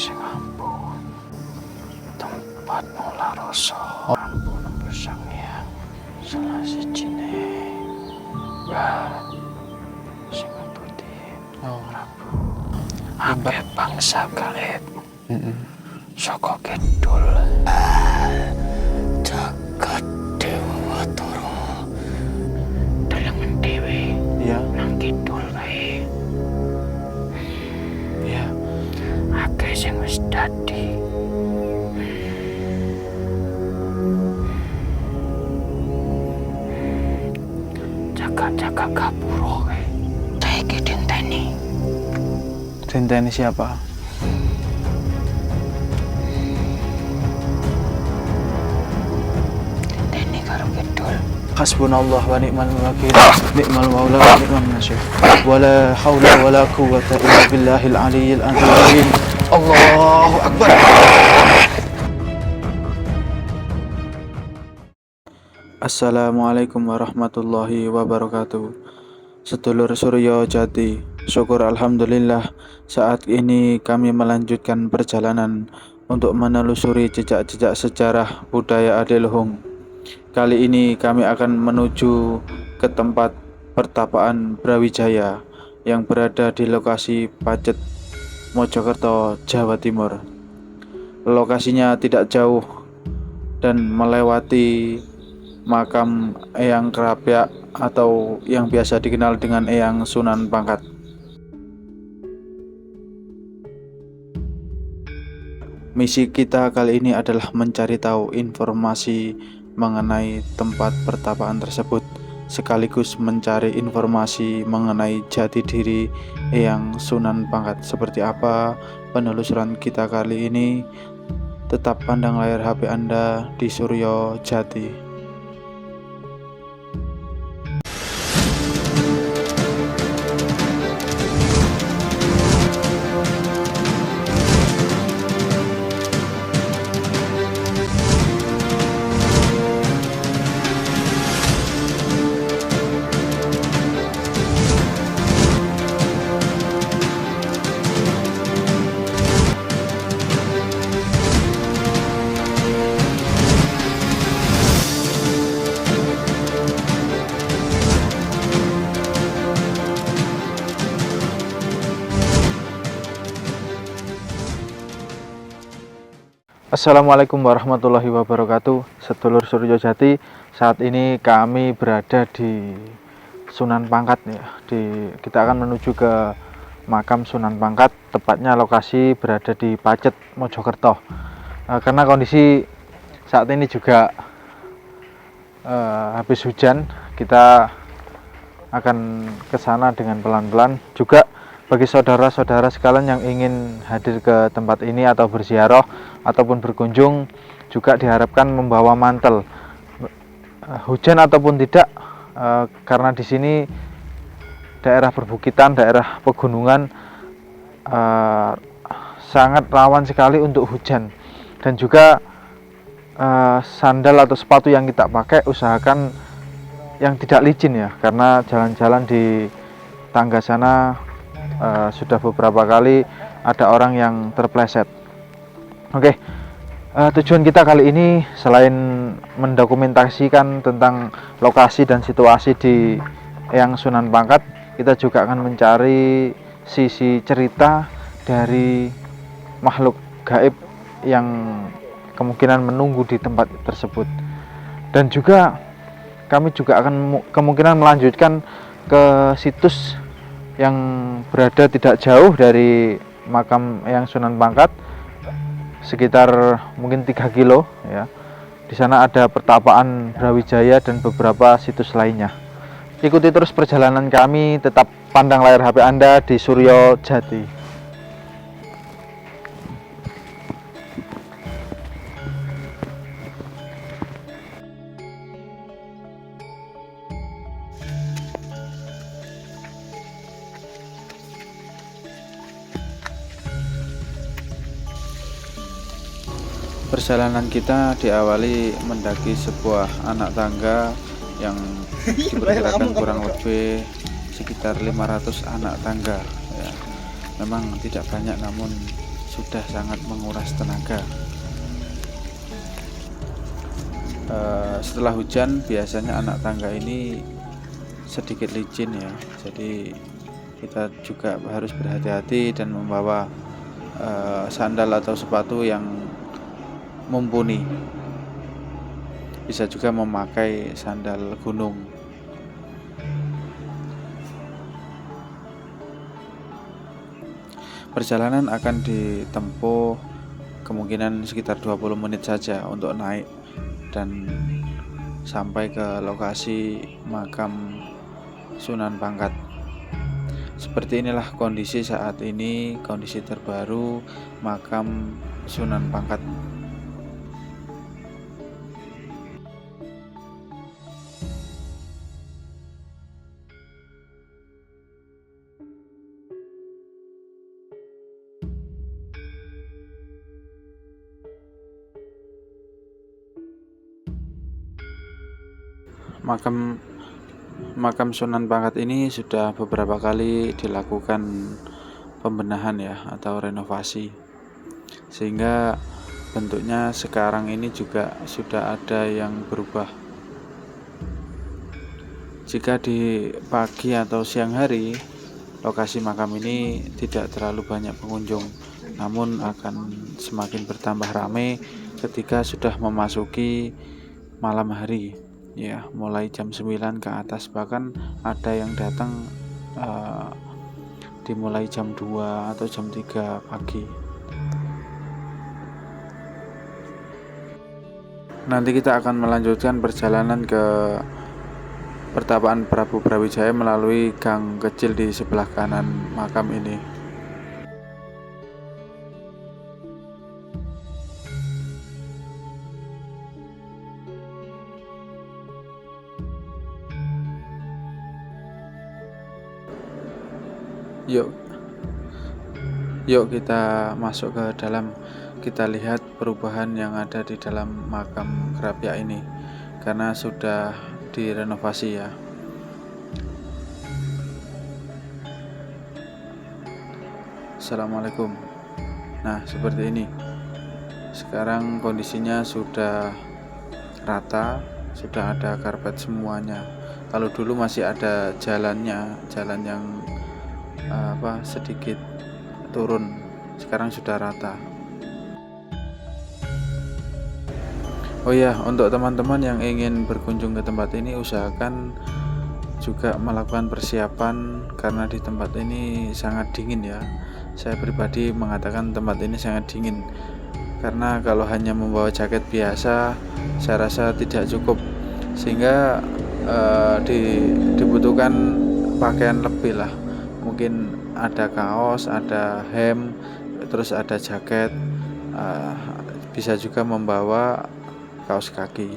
sing ampun, tempat mula rasa ampun bersangnya salah sijine sing putih Prabu akeh bangsa gaib saka kidul jagat Dewa Watara delengen dhewe Iya. nang kidul kae Iya. akeh sing wis dadi jaga-jaga gapura kae saiki dinteni Dinteni siapa? dinteni karo kidul Hasbunallah wa ni'mal wakil, ni'mal maula wa ni'mal nasir. Wala haula wala quwwata illa billahil aliyyil azim. Allahu akbar. Assalamualaikum warahmatullahi wabarakatuh. Sedulur Suryo Jati, syukur alhamdulillah saat ini kami melanjutkan perjalanan untuk menelusuri jejak-jejak sejarah budaya Adiluhung. Kali ini kami akan menuju ke tempat pertapaan Brawijaya yang berada di lokasi Pacet, Mojokerto, Jawa Timur. Lokasinya tidak jauh dan melewati makam Eyang Krapyak atau yang biasa dikenal dengan Eyang Sunan Pangkat. Misi kita kali ini adalah mencari tahu informasi mengenai tempat pertapaan tersebut, sekaligus mencari informasi mengenai jati diri Eyang Sunan Pangkat. Seperti apa penelusuran kita kali ini? Tetap pandang layar HP Anda di Suryo Jati. Assalamualaikum warahmatullahi wabarakatuh. Sedulur Suryo Jati, saat ini kami berada di Sunan Pangkat ya. Kita akan menuju ke makam Sunan Pangkat, tepatnya lokasi berada di Pacet, Mojokerto. Karena kondisi saat ini juga habis hujan, kita akan ke sana dengan pelan-pelan. Juga bagi saudara-saudara sekalian yang ingin hadir ke tempat ini atau berziarah ataupun berkunjung, juga diharapkan membawa mantel, hujan ataupun tidak, karena di sini daerah perbukitan, daerah pegunungan, sangat rawan sekali untuk hujan. Dan juga sandal atau sepatu yang kita pakai usahakan yang tidak licin ya, karena jalan-jalan di tangga sana sudah beberapa kali ada orang yang terpleset. Oke, tujuan kita kali ini selain mendokumentasikan tentang lokasi dan situasi di Eyang Sunan Pangkat, kita juga akan mencari sisi cerita dari makhluk gaib yang kemungkinan menunggu di tempat tersebut. Dan juga kami juga akan kemungkinan melanjutkan ke situs yang berada tidak jauh dari makam Eyang Sunan Pangkat, sekitar mungkin 3 kilo ya. Di sana ada pertapaan Brawijaya dan beberapa situs lainnya. Ikuti terus perjalanan kami, tetap pandang layar HP Anda di Suryo Jati. Perjalanan kita diawali mendaki sebuah anak tangga yang diperkirakan kurang lebih sekitar 500 anak tangga ya. Memang tidak banyak, namun sudah sangat menguras tenaga. Setelah hujan biasanya anak tangga ini sedikit licin ya, jadi kita juga harus berhati-hati dan membawa sandal atau sepatu yang mumpuni. Bisa juga memakai sandal gunung. Perjalanan akan ditempuh kemungkinan sekitar 20 menit saja untuk naik dan sampai ke lokasi makam Sunan Pangkat. Seperti inilah kondisi saat ini, kondisi terbaru makam Sunan Pangkat. Makam Sunan Pangkat ini sudah beberapa kali dilakukan pembenahan ya atau renovasi, sehingga bentuknya sekarang ini juga sudah ada yang berubah. Jika di pagi atau siang hari, lokasi makam ini tidak terlalu banyak pengunjung, namun akan semakin bertambah ramai ketika sudah memasuki malam hari. Ya, mulai jam 9 ke atas, bahkan ada yang datang dimulai jam 2 atau jam 3 pagi. Nanti kita akan melanjutkan perjalanan ke pertapaan Prabu Brawijaya melalui gang kecil di sebelah kanan makam ini. Yuk kita masuk ke dalam, kita lihat perubahan yang ada di dalam makam Krapyak ini karena sudah direnovasi ya. Assalamualaikum. Nah, seperti ini. Sekarang kondisinya sudah rata, sudah ada karpet semuanya. Kalau dulu masih ada jalan yang sedikit turun, sekarang sudah rata. Oh ya, untuk teman-teman yang ingin berkunjung ke tempat ini, usahakan juga melakukan persiapan karena di tempat ini sangat dingin ya. Saya pribadi mengatakan tempat ini sangat dingin karena kalau hanya membawa jaket biasa saya rasa tidak cukup, sehingga dibutuhkan pakaian lebih lah. Mungkin ada kaos, ada hem, terus ada jaket, bisa juga membawa kaos kaki.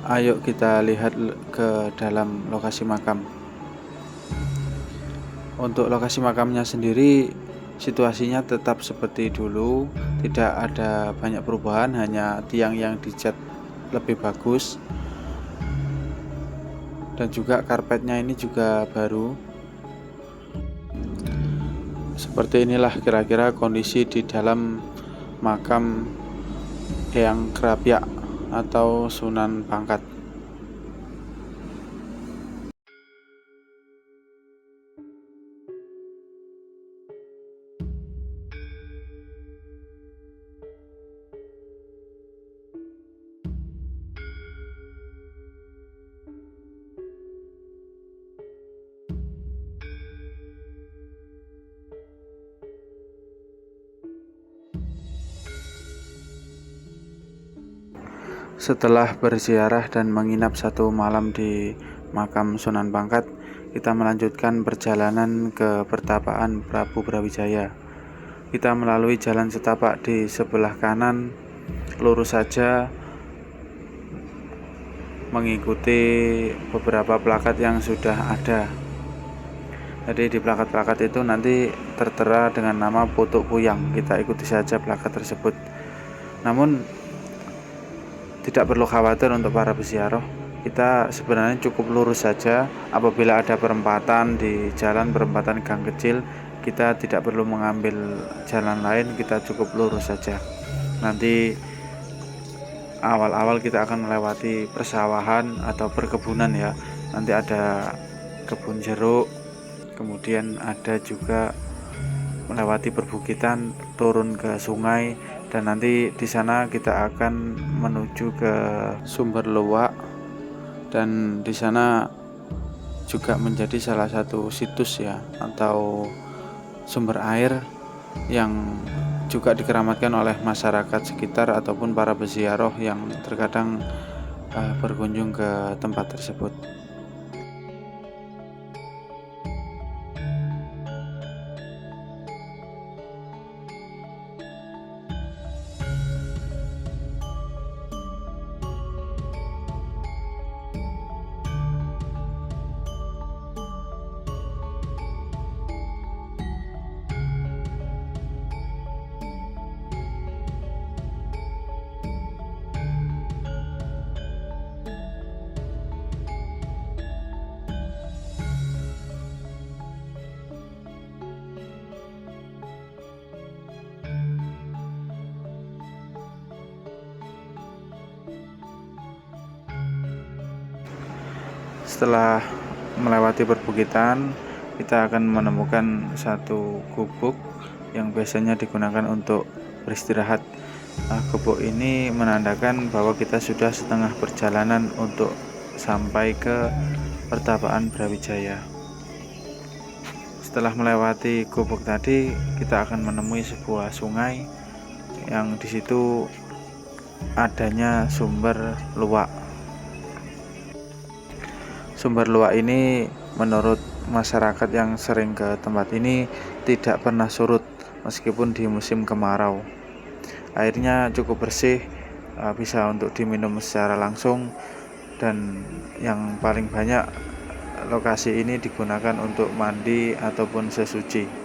Ayo kita lihat ke dalam lokasi makam. Untuk lokasi makamnya sendiri, situasinya tetap seperti dulu, tidak ada banyak perubahan, hanya tiang yang dicat lebih bagus dan juga karpetnya ini juga baru. Seperti inilah kira-kira kondisi di dalam makam Eyang Krapyak atau Sunan Pangkat. Setelah berziarah dan menginap satu malam di makam Sunan Pangkat, kita melanjutkan perjalanan ke pertapaan Prabu Brawijaya. Kita melalui jalan setapak di sebelah kanan, lurus saja mengikuti beberapa plakat yang sudah ada. Jadi di plakat-plakat itu nanti tertera dengan nama Putuk Puyang. Kita ikuti saja plakat tersebut. Namun tidak perlu khawatir untuk para peziarah, kita sebenarnya cukup lurus saja. Apabila ada perempatan di jalan, perempatan gang kecil, kita tidak perlu mengambil jalan lain, kita cukup lurus saja. Nanti awal-awal kita akan melewati persawahan atau perkebunan ya. Nanti ada kebun jeruk, kemudian ada juga melewati perbukitan, turun ke sungai, dan nanti di sana kita akan menuju ke sumber luwak, dan di sana juga menjadi salah satu situs ya, atau sumber air yang juga dikeramatkan oleh masyarakat sekitar ataupun para peziarah yang terkadang berkunjung ke tempat tersebut. Setelah melewati perbukitan, kita akan menemukan satu gubuk yang biasanya digunakan untuk beristirahat. Gubuk ini menandakan bahwa kita sudah setengah perjalanan untuk sampai ke pertapaan Brawijaya. Setelah melewati gubuk tadi, kita akan menemui sebuah sungai yang di situ adanya sumber luwak. Sumber luwak ini menurut masyarakat yang sering ke tempat ini tidak pernah surut meskipun di musim kemarau. Airnya cukup bersih, bisa untuk diminum secara langsung, dan yang paling banyak lokasi ini digunakan untuk mandi ataupun sesuci.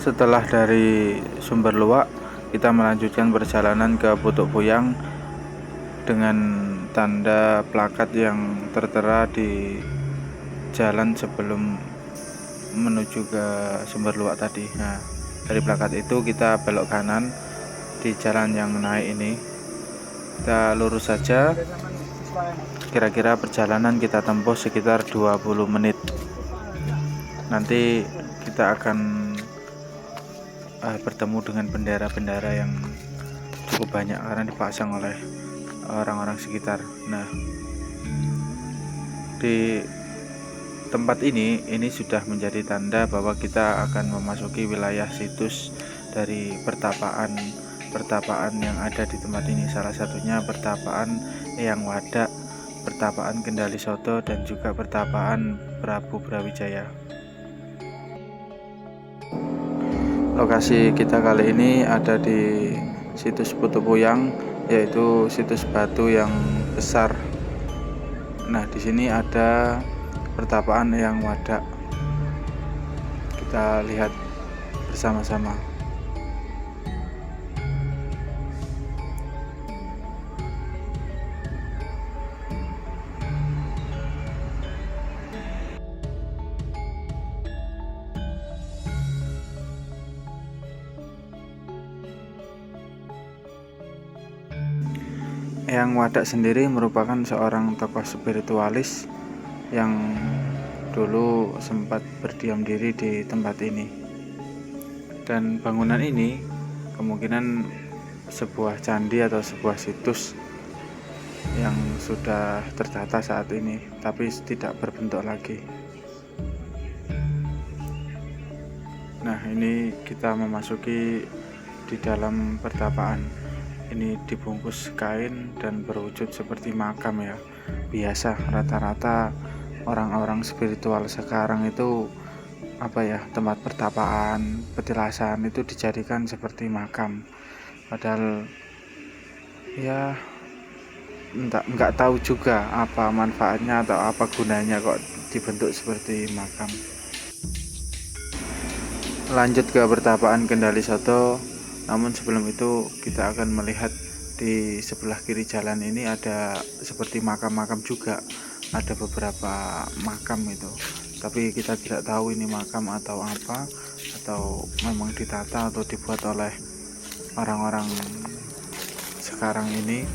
Setelah dari sumber luwak, kita melanjutkan perjalanan ke Putuk Puyang dengan tanda plakat yang tertera di jalan sebelum menuju ke sumber luwak tadi. Nah, dari plakat itu kita belok kanan di jalan yang naik ini. Kita lurus saja. Kira-kira perjalanan kita tempuh sekitar 20 menit. Nanti kita akan bertemu dengan bendera-bendera yang cukup banyak karena dipasang oleh orang-orang sekitar. Nah, di tempat ini sudah menjadi tanda bahwa kita akan memasuki wilayah situs dari pertapaan yang ada di tempat ini. Salah satunya pertapaan Eyang Wadak, pertapaan Kendali Soto, dan juga pertapaan Prabu Brawijaya. Lokasi kita kali ini ada di situs Putuk Puyang, yaitu situs batu yang besar. Nah, di sini ada pertapaan Eyang Wadak. Kita lihat bersama-sama. Eyang Wadak sendiri merupakan seorang tokoh spiritualis yang dulu sempat berdiam diri di tempat ini. Dan bangunan ini kemungkinan sebuah candi atau sebuah situs yang sudah tertata saat ini, tapi tidak berbentuk lagi. Nah, ini kita memasuki di dalam pertapaan. Ini dibungkus kain dan berwujud seperti makam ya. biasa. Rata-rata orang-orang spiritual sekarang itu tempat pertapaan, petilasan itu dijadikan seperti makam. Padahal ya nggak tahu juga apa manfaatnya atau apa gunanya kok dibentuk seperti makam. Lanjut ke pertapaan Kendali Soto. Namun sebelum itu kita akan melihat di sebelah kiri jalan ini ada seperti makam-makam juga. Ada beberapa makam itu, tapi kita tidak tahu ini makam atau apa, atau memang ditata atau dibuat oleh orang-orang sekarang ini.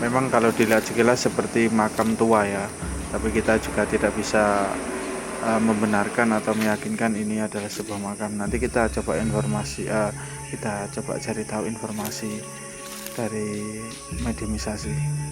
Memang kalau dilihat sekilas seperti makam tua ya, tapi kita juga tidak bisa membenarkan atau meyakinkan ini adalah sebuah makam. Nanti kita coba cari tahu informasi dari mediumisasi.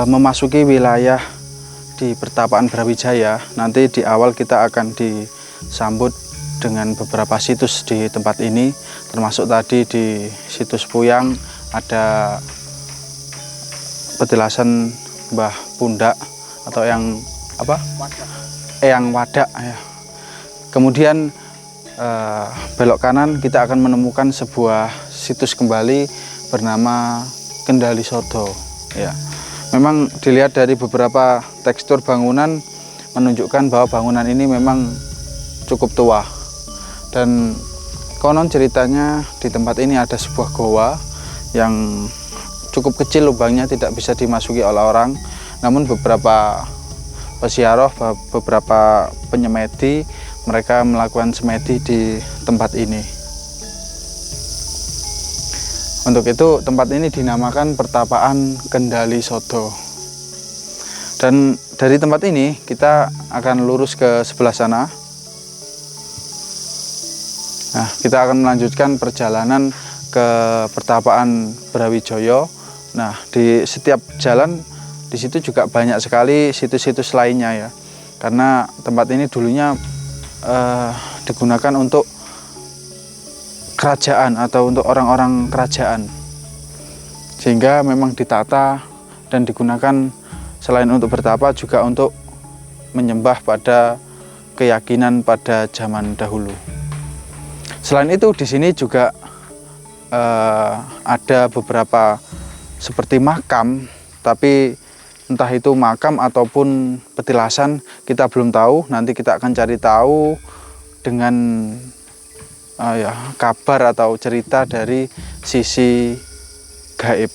Memasuki wilayah di pertapaan Brawijaya, nanti di awal kita akan disambut dengan beberapa situs di tempat ini, termasuk tadi di situs Puyang ada petilasan Mbah Pundak atau Eyang Wadak ya. Kemudian belok kanan kita akan menemukan sebuah situs kembali bernama Kendali Soto ya. Memang dilihat dari beberapa tekstur bangunan menunjukkan bahwa bangunan ini memang cukup tua, dan konon ceritanya di tempat ini ada sebuah goa yang cukup kecil, lubangnya tidak bisa dimasuki oleh orang, namun beberapa pesiaroh, beberapa penyemedi, mereka melakukan semedi di tempat ini. Untuk itu tempat ini dinamakan pertapaan Kendali Soto. Dan dari tempat ini kita akan lurus ke sebelah sana. Nah, kita akan melanjutkan perjalanan ke pertapaan Brawijaya. Nah, di setiap jalan di situ juga banyak sekali situs-situs lainnya ya. Karena tempat ini dulunya digunakan untuk kerajaan atau untuk orang-orang kerajaan, sehingga memang ditata dan digunakan selain untuk bertapa juga untuk menyembah pada keyakinan pada zaman dahulu. Selain itu di sini juga ada beberapa seperti makam, tapi entah itu makam ataupun petilasan kita belum tahu. Nanti kita akan cari tahu dengan kabar atau cerita dari sisi gaib.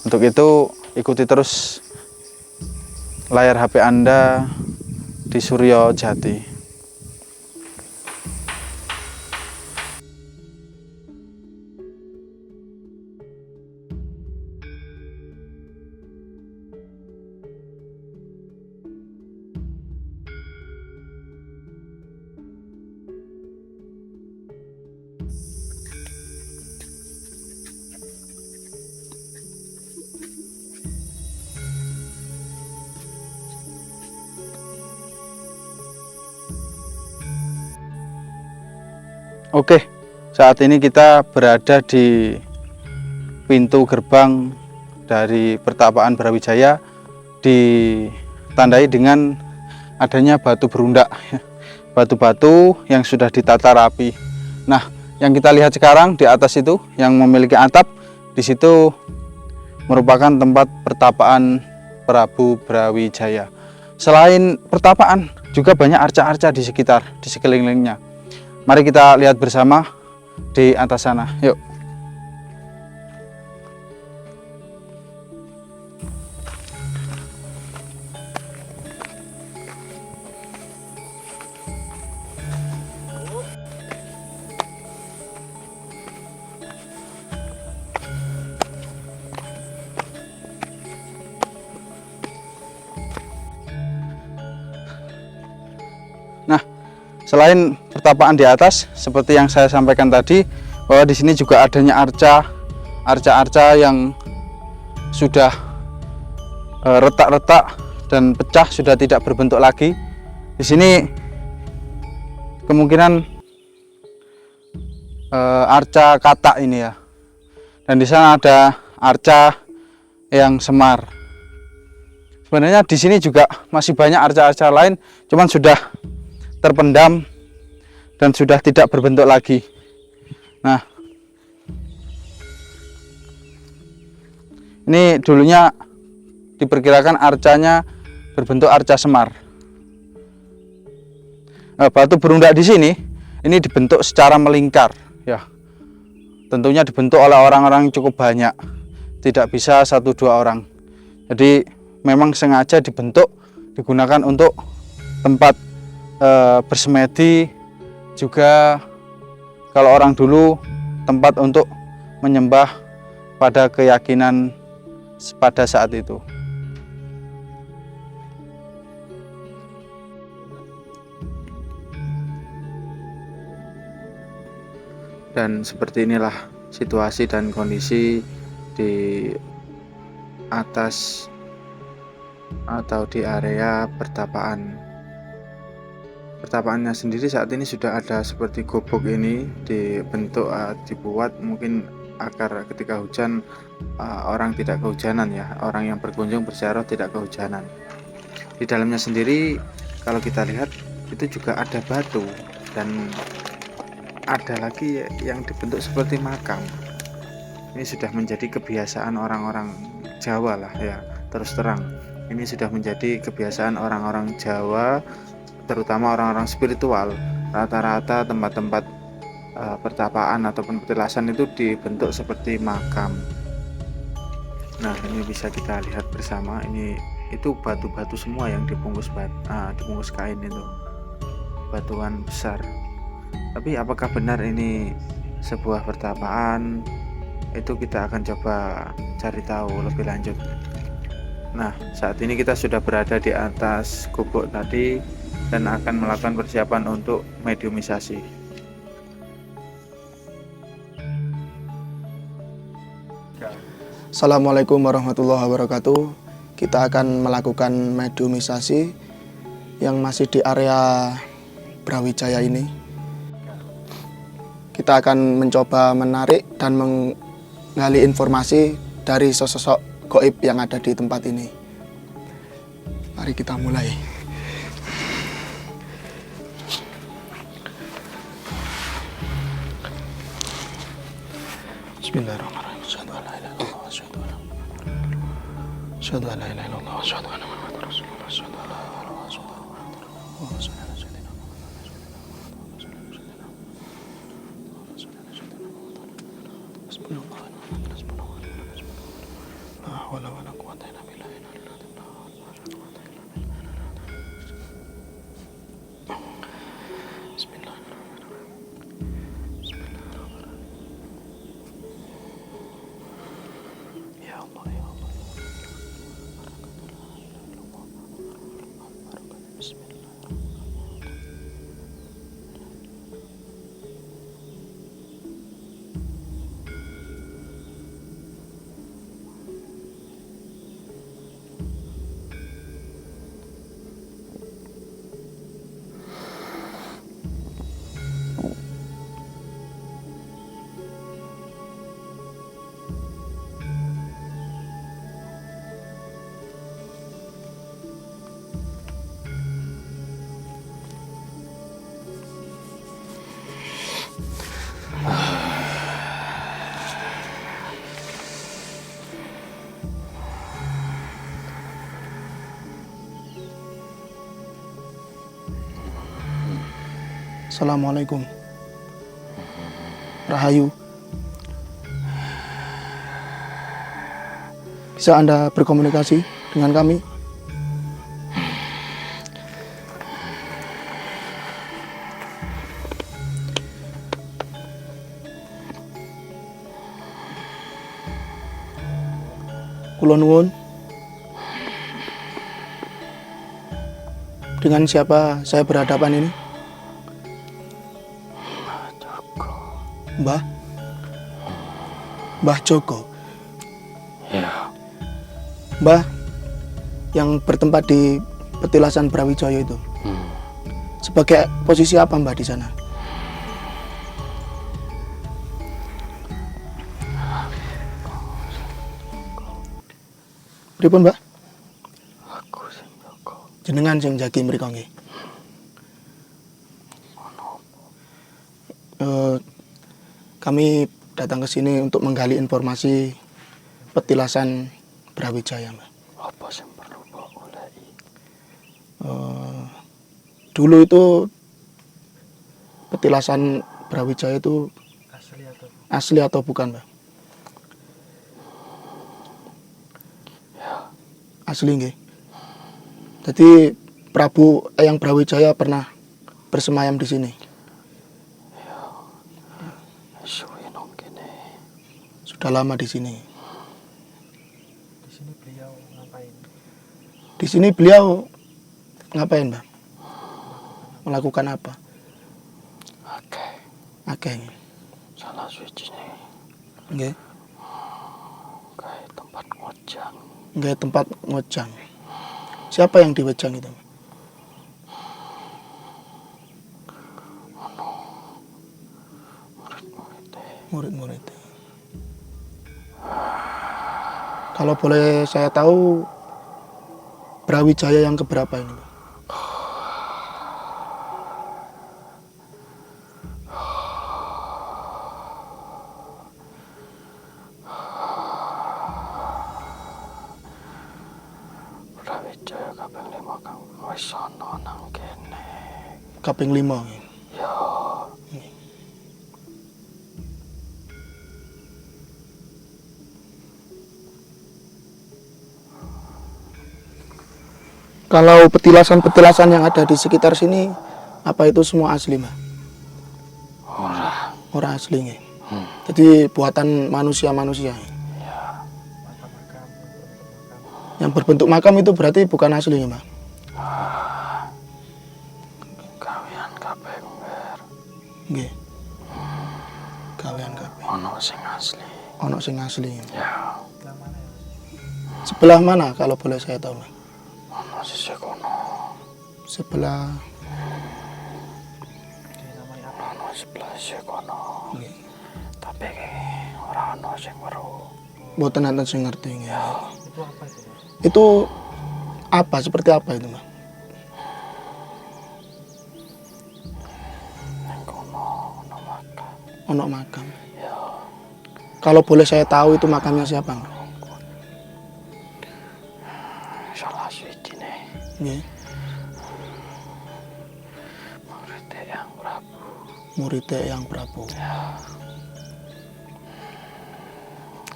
Untuk itu ikuti terus layar HP Anda di Suryo Jati. Oke, saat ini kita berada di pintu gerbang dari pertapaan Brawijaya, ditandai dengan adanya batu berundak, batu-batu yang sudah ditata rapi. Nah, yang kita lihat sekarang di atas itu yang memiliki atap, di situ merupakan tempat pertapaan Prabu Brawijaya. Selain pertapaan, juga banyak arca-arca di sekelilingnya. Mari kita lihat bersama di atas sana. Yuk. Selain pertapaan di atas, seperti yang saya sampaikan tadi, bahwa di sini juga adanya arca yang sudah retak-retak dan pecah, sudah tidak berbentuk lagi. Di sini kemungkinan arca katak ini ya. Dan di sana ada arca yang semar. Sebenarnya di sini juga masih banyak arca-arca lain, cuman sudah terpendam dan sudah tidak berbentuk lagi. Nah, ini dulunya diperkirakan arcanya berbentuk arca semar. Batu berundak di sini ini dibentuk secara melingkar, ya. Tentunya dibentuk oleh orang-orang cukup banyak, tidak bisa 1-2 orang. Jadi memang sengaja dibentuk, digunakan untuk tempat bersemedi, juga kalau orang dulu tempat untuk menyembah pada keyakinan pada saat itu. Dan seperti inilah situasi dan kondisi di atas atau di area pertapaan. Pertapaannya sendiri saat ini sudah ada seperti gobok ini dibentuk, dibuat mungkin agar ketika hujan orang tidak kehujanan ya, orang yang berkunjung berziarah tidak kehujanan. Di dalamnya sendiri kalau kita lihat itu juga ada batu dan ada lagi yang dibentuk seperti makam. Ini sudah menjadi kebiasaan orang-orang Jawa lah ya, terus terang. Ini sudah menjadi kebiasaan orang-orang Jawa, terutama orang-orang spiritual. Rata-rata tempat-tempat pertapaan ataupun petilasan itu dibentuk seperti makam. Nah, ini bisa kita lihat bersama, ini itu batu-batu semua yang dibungkus dibungkus kain itu, batuan besar. Tapi apakah benar ini sebuah pertapaan? Itu kita akan coba cari tahu lebih lanjut. Nah, saat ini kita sudah berada di atas gubuk tadi dan akan melakukan persiapan untuk mediumisasi. Assalamualaikum warahmatullahi wabarakatuh. Kita akan melakukan mediumisasi yang masih di area Brawijaya ini. Kita akan mencoba menarik dan menggali informasi dari sosok gaib yang ada di tempat ini. Mari kita mulai. Bismillahirrahmanirrahim. Asyhadu an la ilaha illallah wa asyhadu anna Muhammadar Rasulullah. Asyhadu an la ilaha illallah wa asyhadu anna Muhammadar Rasulullah. La hawla wa la quwwata illa billah. Ya Allah, ya Allah. Assalamualaikum. Rahayu. Bisa Anda berkomunikasi dengan kami? Kula nuwun. Dengan siapa saya berhadapan ini? Mbah? Mbah Joko? Ya, Mbah yang bertempat di petilasan Brawijaya itu. Sebagai posisi apa Mbah di sana? Pripun Mbah? aku sing jaga. Jenengan sing jagi mriko nggih. Kami datang ke sini untuk menggali informasi petilasan Brawijaya, Mbah. Apa sing perlu mbok goleki? Dulu itu petilasan Brawijaya itu asli atau bukan, Mbah? Asli nggih. Jadi Prabu Eyang Brawijaya pernah bersemayam di sini. Suwe nang kene. Sudah lama di sini. Di sini beliau ngapain? Di sini beliau ngapain, Mbah? Melakukan apa? Akeh. Salah suwijine Nggih. kae tempat ngojang. Nggih, tempat ngojang. Siapa yang diwejang itu? Murid-murid. Kalau boleh saya tahu, Brawijaya yang keberapa ini, Mbah? Brawijaya kaping 5 kang wis ana nang kene. Kaping 5 nggih. Ya, Kalau petilasan-petilasan yang ada di sekitar sini, apa itu semua asli, Mbah? ora. Ora asli nggih. Jadi buatan manusia-manusia. Yang berbentuk makam itu berarti bukan asli, Mbah. Gawean kabeh ngger. Nggih. Gawean kabeh. Ono sing asli. Ono sing asli. Ya, Sebelah mana kalau boleh saya tahu, Mbah? ono sisih kono. Sebelah Ono sebelah sisih kono. nggih. Tapi ora ono sing weruh. Mboten nanten sing ngerti nggih. Itu apa? Seperti apa itu, Mbah? Nang kono ono makam. Ono makam. Ya, Kalau boleh saya tahu itu makamnya siapa, Mbah? salah suwijine Nggih. murid yang Prabu. Murid Eyang Prabu.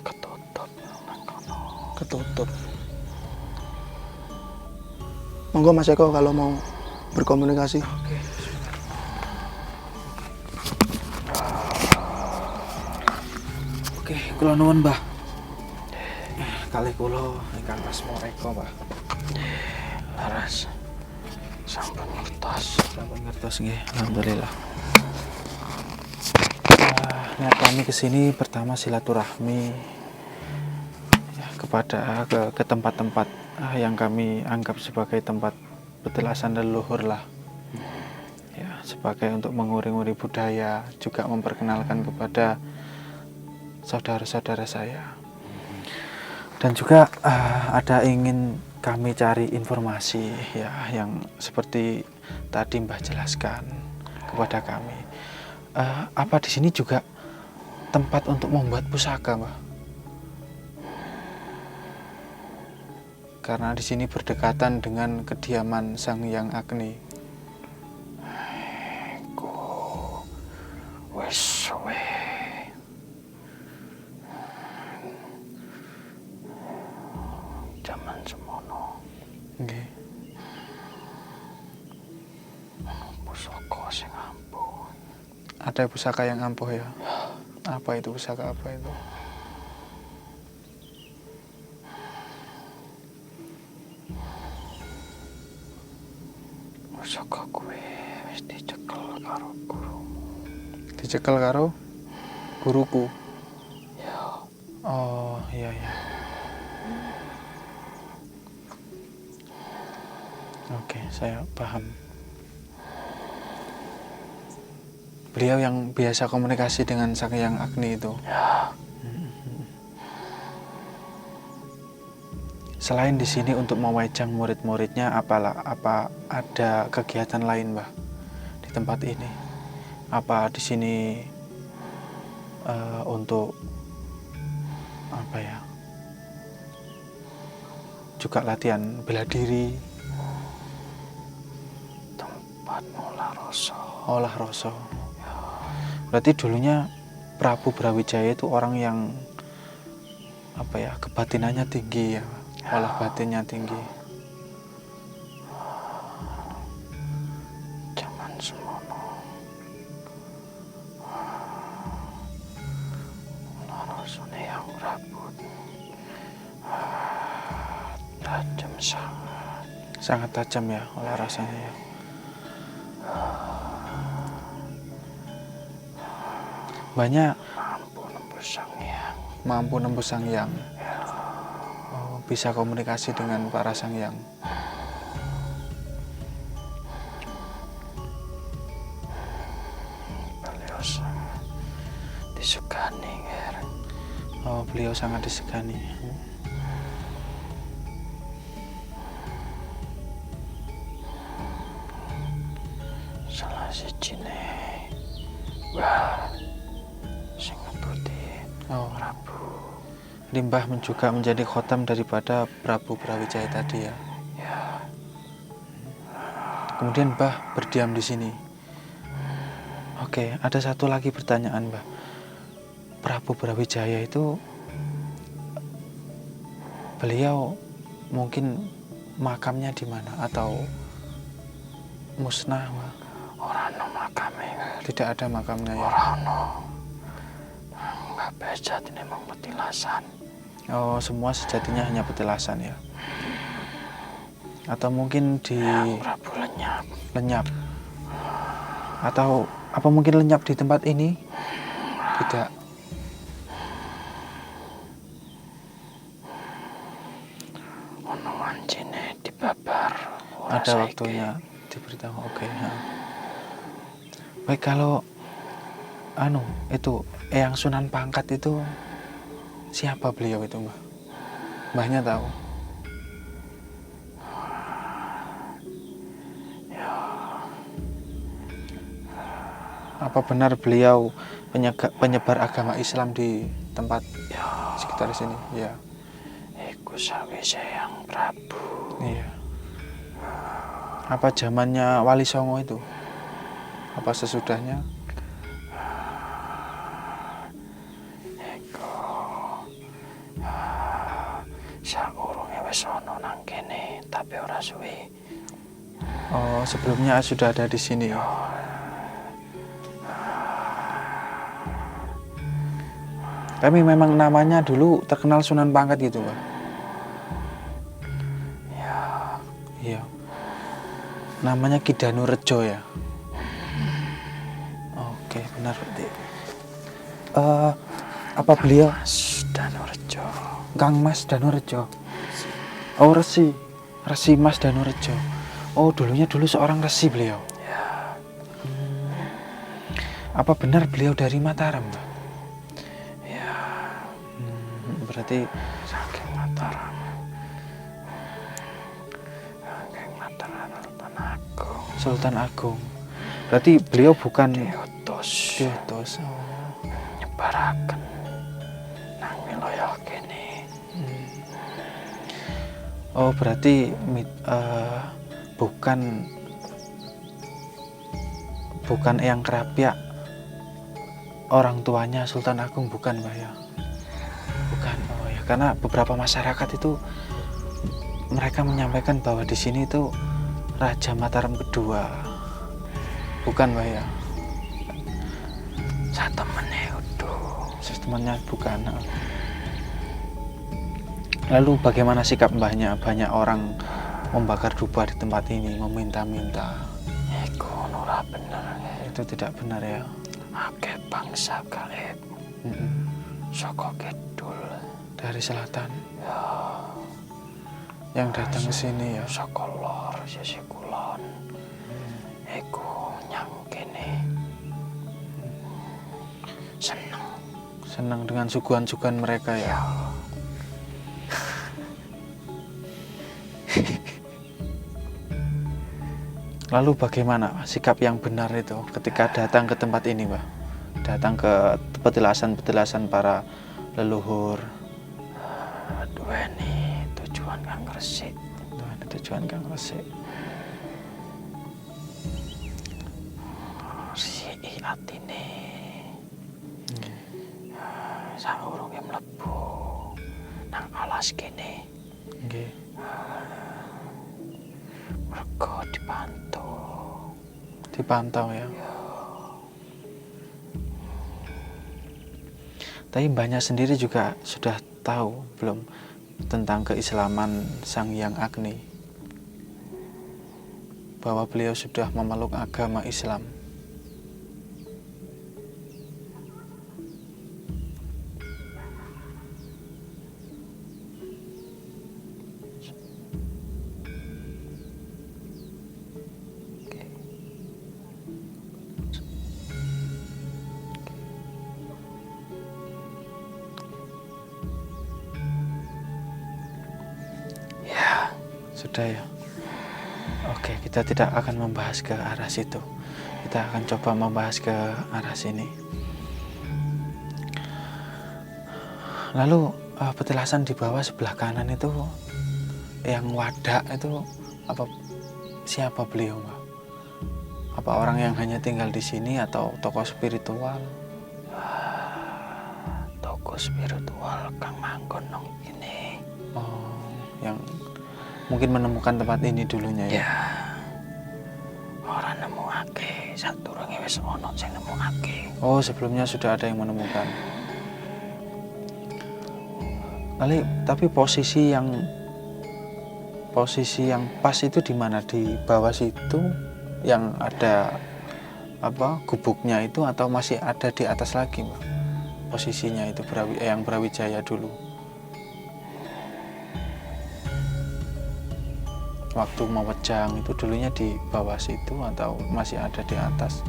Ketutup nang kono. Ketutup. Monggo Mas Eko kalau mau berkomunikasi. Oke, kula nuwun, Mbah. Kalih kula ingkang asma Eko, Mbah. Laras. Sampun ngertos. Sampun ngertos nggih, alhamdulillah. Niat kami kesini pertama silaturahmi ya, kepada ke tempat-tempat yang kami anggap sebagai tempat petilasan leluhur lah. Ya, sebagai untuk menguri-nguri budaya, juga memperkenalkan kepada saudara-saudara saya. Dan juga ada ingin kami cari informasi ya yang seperti tadi Mbah jelaskan kepada kami. Apa di sini juga tempat untuk membuat pusaka, Mbah? Karena di sini berdekatan dengan kediaman Sang Hyang Agni. Wis suwe. Jaman semono Nggih. pusaka sing ampuh. Ada pusaka yang ampuh ya. Apa itu pusaka apa itu? Pusaka kuwi wis dicekel karo gurumu. Dicekel karo Guruku. Ya, Oh, iya iya. Oke, saya paham. Beliau yang biasa komunikasi dengan Sang Hyang Agni itu. ya. Selain di sini untuk mewajang murid-muridnya, apa ada kegiatan lain, Mbah, di tempat ini? Apa di sini untuk apa ya? Juga latihan bela diri, Tempat mula rasa. olah rasa. Berarti dulunya Prabu Brawijaya itu orang yang apa ya, kebatinannya tinggi ya, olah batinnya tinggi. Zaman semono. Mula rasane yang rabut. Tajam sangat. Sangat tajam ya olah rasanya ya. Banyak Mampu nembus Sang Hyang. mampu nembus Sang Hyang. Oh, bisa komunikasi dengan para Sang Hyang. Beliau sangat disegani, Ger. Oh, beliau sangat disegani. Salah sijine. Wah. Sing ngetuti Oh, Prabu. Limbah juga menjadi khotam daripada Prabu Brawijaya tadi ya. Ya, Kemudian Mbah berdiam di sini. Oke, ada satu lagi pertanyaan, Mbah. Prabu Brawijaya itu beliau mungkin makamnya di mana atau musnah, Mbah? ora ono makame, Ger. Tidak ada makamnya ya. Ora ono. Mbah Bejat ini mung petilasan. Oh, semua sejatinya hanya petilasan ya. Atau mungkin di Prabu lenyap. lenyap. Atau apa mungkin lenyap di tempat ini? Tidak. Ono wancine dibabar. Ora Ada saiki. waktunya diberitahu. Oke. Baik, kalau itu Eyang Sunan Pangkat itu siapa beliau itu, Mbah? Mbahnya tahu? Apa benar beliau penyebar agama Islam di tempat sekitar sini? Ya. Iku sawise yang Prabu. Iya. Apa zamannya Wali Songo itu? Apa sesudahnya? Iku sakurunge wis ono nang kene, tapi ora suwe. Oh, sebelumnya sudah ada di sini. Tapi memang namanya dulu terkenal Sunan Pangkat gitu, Pak. Iya. Namanya Ki Danurejo ya. Oke, benar berarti. Apa beliau Mas Danurejo. Kang Mas Danurejo? Oh, Resi. Resi Mas Danurejo. Oh, dulu seorang resi beliau. Ya, Apa benar beliau dari Mataram, Pak? ya, Berarti saking Mataram. Saking Mataram Sultan Agung. Sultan Agung. Berarti beliau bukan Diutus Diotos. nyebaraken nang wilayah kene. Oh, berarti bukan Eyang Krapyak, orang tuanya Sultan Agung, bukan, Mbak ya? Bukan. Oh ya, karena beberapa masyarakat itu mereka menyampaikan bahwa di sini itu Raja Mataram kedua. Bukan, Mbak ya? Satemene udah. Sistemnya bukan. Lalu bagaimana sikap mbahnya? Banyak orang membakar dupa di tempat ini, meminta-minta. Iku ora bener. Itu tidak benar ya. Akeh bangsa gaib Saka kidul. Dari selatan. Yang datang ke sini ya. Saka lor sisi kulon. Iku nyang kene. Senang dengan suguhan-suguhan mereka ya. Lalu bagaimana sikap yang benar itu ketika datang ke tempat ini, Mbah? Datang ke petilasan-petilasan para leluhur. Duweni tujuan kang resik. Duweni tujuan kang resik. Risiki atine. Saurunge mlebu nang alas kene. Nggih. Mergo Dipantau ya. Tapi mbahnya sendiri juga sudah tahu belum tentang keislaman Sang Hyang Agni? Bahwa beliau sudah memeluk agama Islam. Sudah ya. Oke, kita tidak akan membahas ke arah situ. Kita akan coba membahas ke arah sini. Lalu petilasan di bawah sebelah kanan itu yang wadak itu siapa beliau, Mbak? Apa orang yang hanya tinggal di sini atau tokoh spiritual? Tokoh spiritual kang manggon nang kene. Oh, yang mungkin menemukan tempat ini dulunya ya. Ora nemokake, sadurunge wis ana sing nemokake. Oh, sebelumnya sudah ada yang menemukan. Tapi posisi yang pas itu di mana? Di bawah situ yang ada gubuknya itu atau masih ada di atas lagi, Mbak? Posisinya itu yang Brawijaya dulu. Waktu mewejang itu dulunya di bawah situ atau masih ada di atas?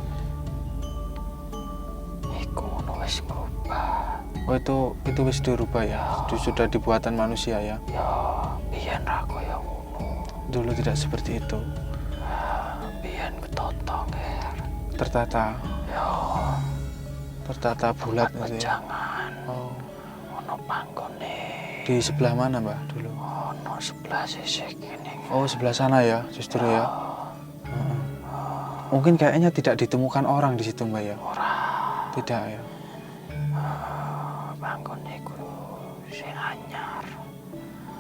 Iku ngono wis berubah. Oh, itu wis dirubah ya? Sudah dibuatan manusia ya? Ya, biyen ra koyo ngono. Dulu tidak seperti itu. Biyen ketata, Ger. Tertata. Ya, Tertata bulat gitu ya? Jangan. Oh. Ono panggone. Di sebelah mana, Mbak, dulu? Ono sebelah sisi kene. Oh, sebelah sana ya, justru ya. Mungkin kayaknya tidak ditemukan orang di situ, Mbak ya? Tidak ya. Panggone iku sing anyar.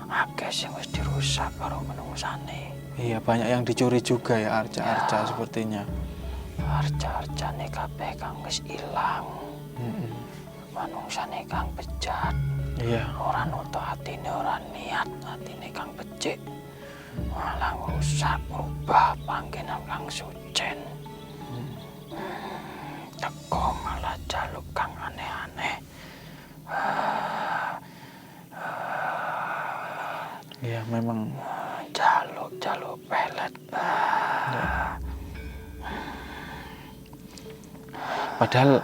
Akeh sing wis dirusak karo menungsane. Iya, banyak yang dicuri juga ya, arca-arca sepertinya. Arca-arcane kabeh kang wis ilang. Manungsane kang bejat. Iya. Ora nutuk atine, ora niat atine kang becik. Malah rusak, merubah panggenan kang sucen. Teko malah jaluk kang aneh-aneh. Iya, memang Jaluk pelet. ya. Padahal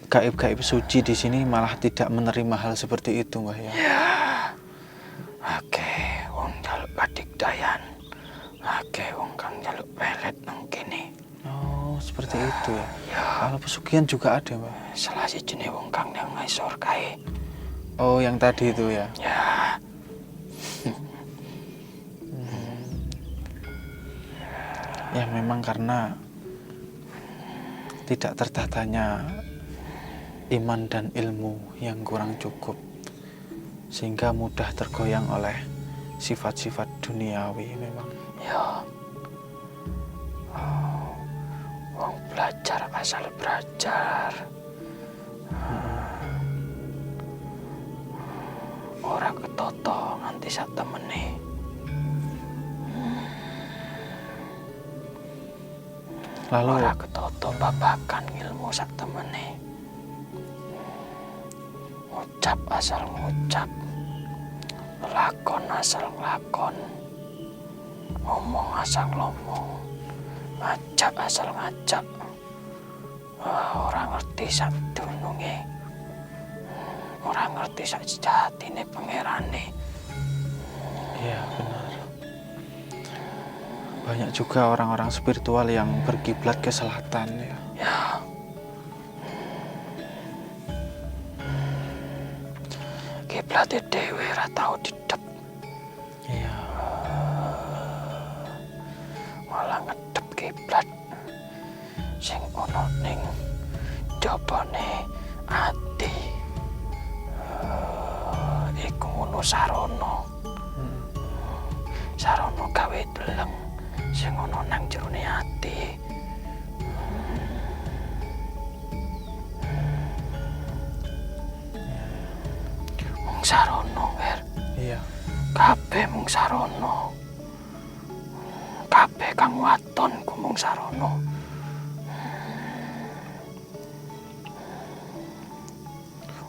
gaib-gaib suci di sini malah tidak menerima hal seperti itu, Mbah ya. Akeh wong jaluk kadigdayan. Akeh wong kang jaluk pelet nang kene. Oh, seperti itu ya. Kalau pesugihan juga ada, Mbah. Salah sijine wong kang nang ngisor kae. Oh, yang tadi itu ya. Ya, Ya memang karena tidak tertatanya iman dan ilmu yang kurang cukup, sehingga mudah tergoyang oleh sifat-sifat duniawi memang. ya. Wong belajar asal belajar. Ora ketoto nganti sak temene. Lalu Ora ketoto babakan ilmu sak temene. ngucap asal ngucap, lakon asal lakon, ngomong asal ngomong, ngajak asal ngajak. Orang ngerti sak dununge, orang ngerti sak sejatine pangerane. Iya benar. Banyak juga orang-orang spiritual yang berkiblat ke selatan ya. Ya, kiblate dhewe ora tau didep, Iya. malah ngedep kiblat sing ana ning jabane ati. Iku ngono sarana. Sarana gawe deleng sing ana nang jerone ati. Mung sarana, Wer. Iya. Kabeh mung sarana. Kabeh kang waton ku mung sarana.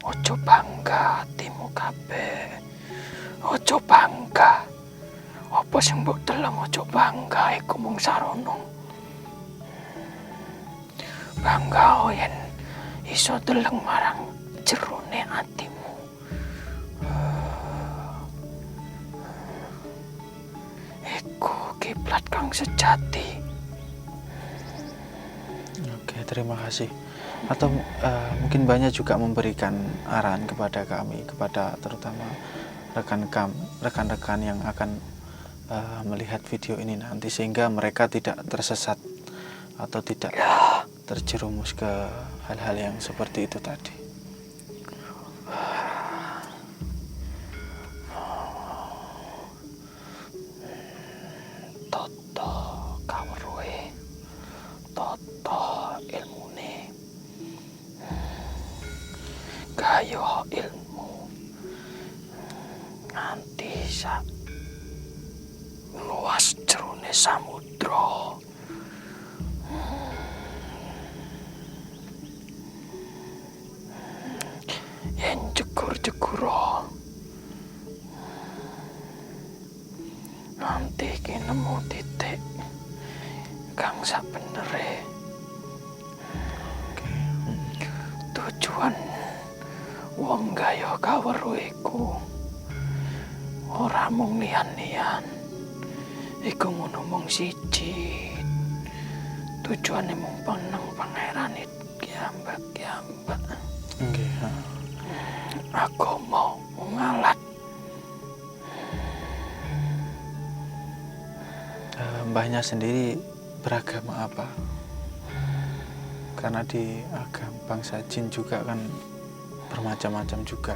Ojo bangga atimu kabeh. Ojo bangga. Apa sing mbok deleng ojo bangga iku mung sarana. Bangga yen iso deleng marang jerone atimu. Iku kiblat kang sejati. Oke, terima kasih. Atau mungkin banyak juga memberikan arahan kepada kami, kepada terutama rekan-rekan yang akan melihat video ini nanti, sehingga mereka tidak tersesat atau tidak terjerumus ke hal-hal yang seperti itu tadi. Toto kawruhe, toto ilmune, gayo ilmu nganti sak luas jerone samudra. Yen jegur-jegura nanti ki nemu titik kang sabenere. Tujuan wong gaya kaweruh iku ora mung liyan-liyan, iku ngono mung siji. Tujuane mung peneng pangerane kiambak-kiambak. Nggih. Aku mau ngalat. Mbahnya sendiri beragama apa? Karena di agama bangsa jin juga kan bermacam-macam juga.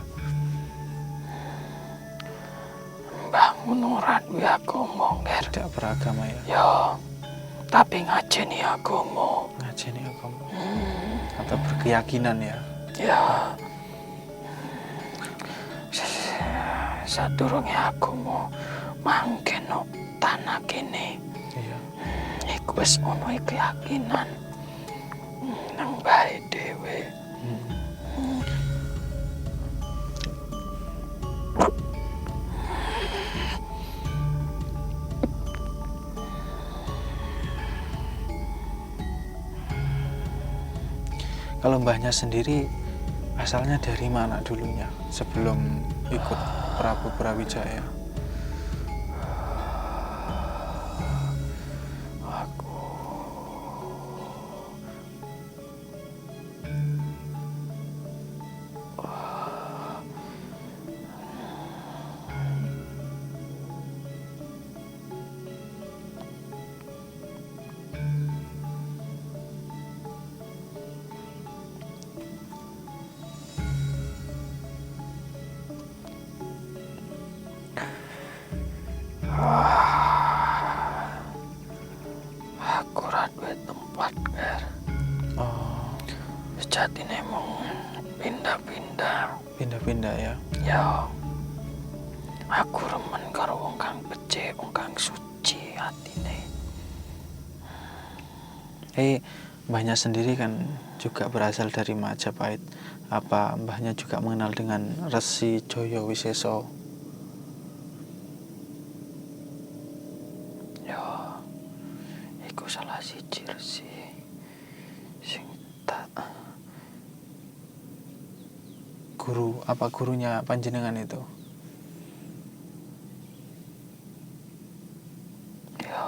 Mbah ngono ora duwe agama, Nger. Tidak beragama ya? Ya, tapi ngajeni agama. Ngajeni agama atau berkeyakinan ya? Ya. Sadurunge agama mangke no tanah kene. Iya. Iku wis ono keyakinan nang bae dhewe. Kalau mbahnya sendiri asalnya dari mana dulunya sebelum ikut Prabu Brawijaya? Aku ora duwe tempat, Nger. Oh, Sejatine mung pindah-pindah. pindah-pindah ya. Ya. Aku remen karo wong kang becik, wong kang suci atine. Mbahnya sendiri kan juga berasal dari Majapahit. Apa mbahnya juga mengenal dengan Resi Joyo Wiseso? Ya, iku salah siji resi sing tak Guru, apa gurunya panjenengan itu? ya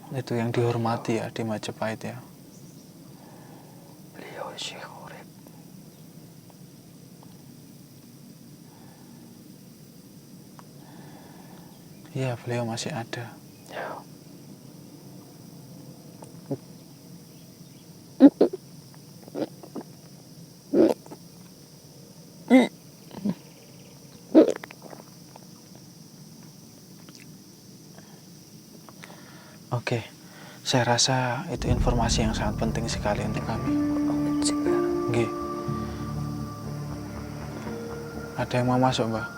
Itu yang dihormati ya di Majapahit ya. beliau isih urip. Iya, beliau masih ada. Ya, Oke, saya rasa itu informasi yang sangat penting sekali untuk kami. pamit juga. Nggih. Ada yang mau masuk, Mbah?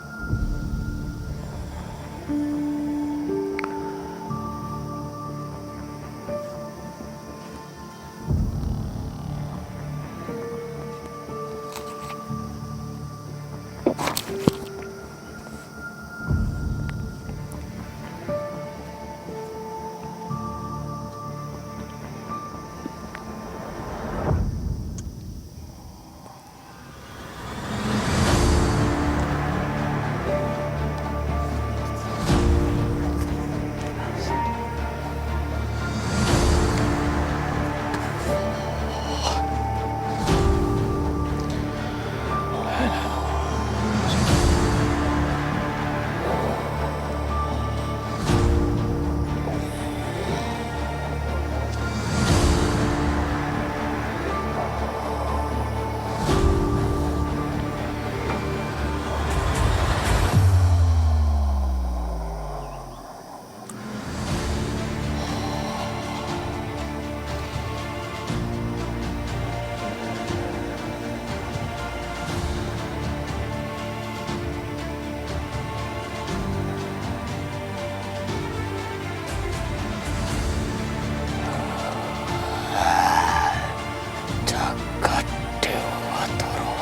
Jagat Dewa Batara.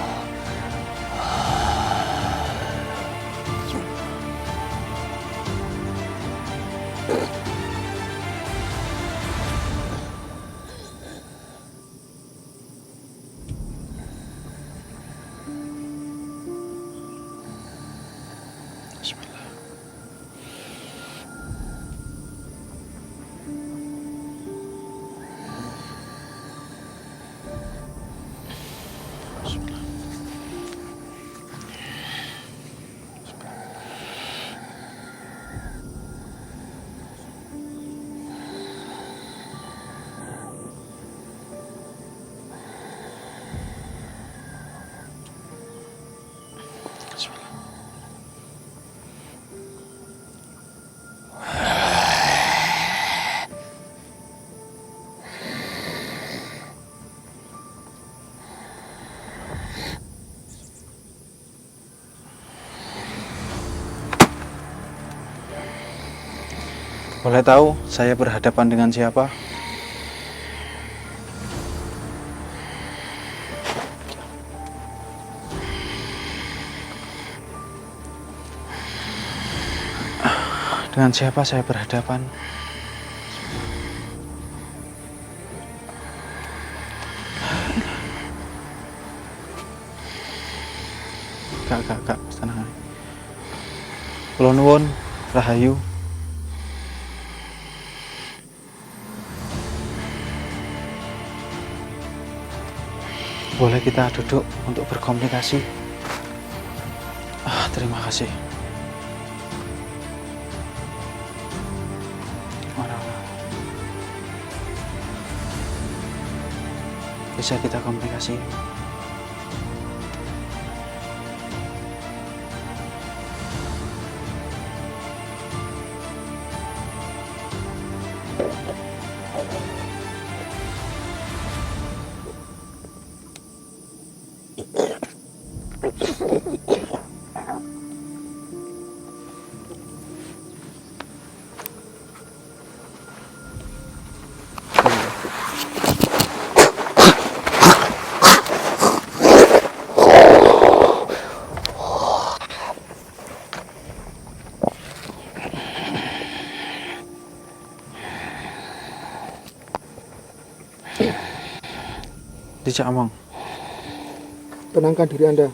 Bismillah. Bismillah. Bismillah. Boleh tahu saya berhadapan dengan siapa? Dengan siapa saya berhadapan? Kak, tenang. Kula nuwun, rahayu. Boleh kita duduk untuk berkomunikasi? Terima kasih. Bisa kita komunikasi? Dijak omong. Tenangkan diri Anda.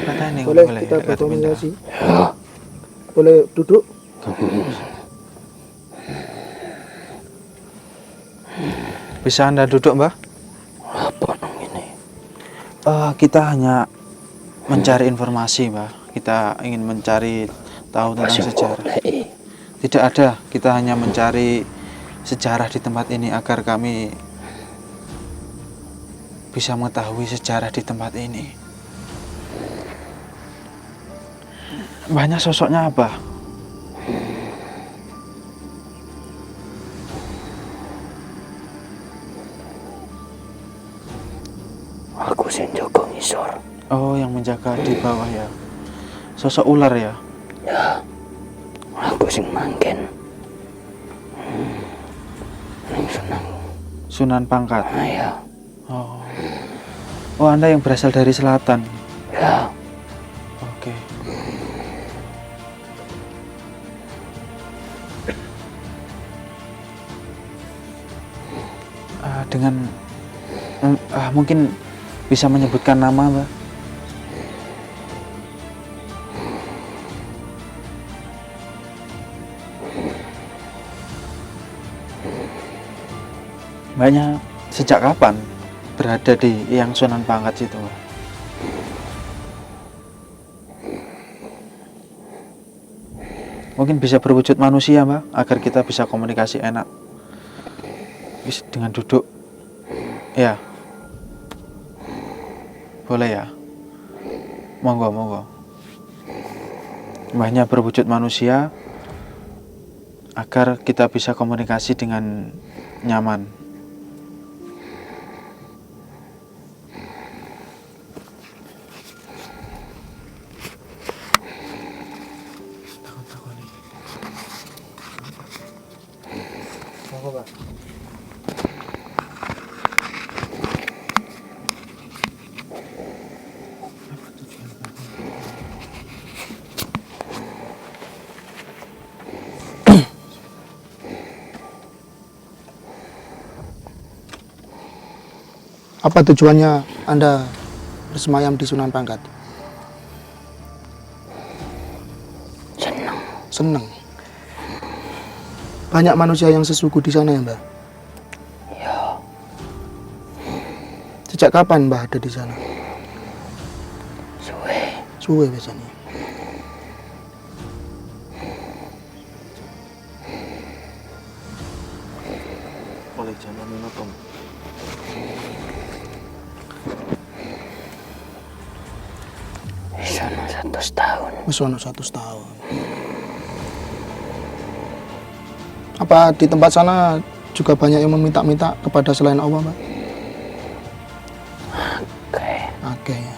Katanya Boleh kita berkomunikasi? Boleh duduk? Bisa Anda duduk, Mbah? Apa nang ini? Kita hanya mencari informasi, Mbah. Kita ingin mencari tahu tentang sejarah. Tidak ada, kita hanya mencari sejarah di tempat ini agar kami bisa mengetahui sejarah di tempat ini. Banyak sosoknya apa? Aku sing jaga ngisor. Oh, yang menjaga di bawah ya. Sosok ular ya. Ya. Aku sing mangken. Ning Sunan. Sunan Pangkat. Ya. Oh. Oh, Anda yang berasal dari selatan. Ya. Oke. Dengan mungkin bisa menyebutkan nama, Mbak? Mbaknya sejak kapan berada di yang Sunan Pangkat situ, Mbak? Mungkin bisa berwujud manusia, Mbak, agar kita bisa komunikasi enak. Bisa dengan duduk. Ya. Boleh ya? Monggo, monggo. Mbahnya berwujud manusia agar kita bisa komunikasi dengan nyaman. Monggo, Pak. Apa tujuannya Anda bersemayam di Sunan Pangkat? Seneng. Senang. Banyak manusia yang sesuku di sana ya, Mbah? Ya. Sejak kapan Mbah ada di sana? Suwe. Suwe biasanya. Boleh jangan minum. Sono 100 tahun. Wis ono 100 tahun. Apa di tempat sana juga banyak yang meminta-minta kepada selain Allah, Mbah? Oke. Oke ya.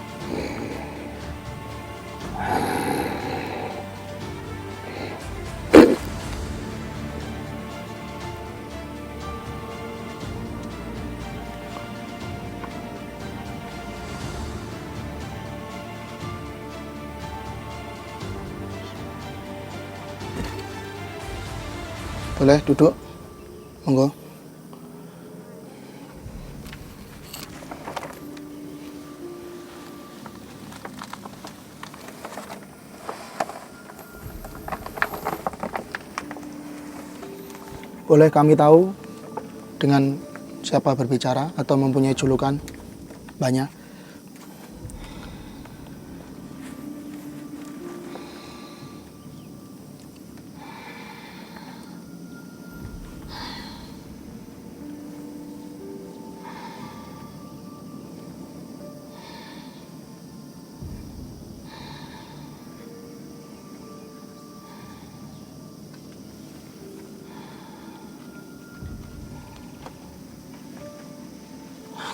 Boleh duduk? Monggo. Boleh kami tahu dengan siapa berbicara atau mempunyai julukan? Banyak.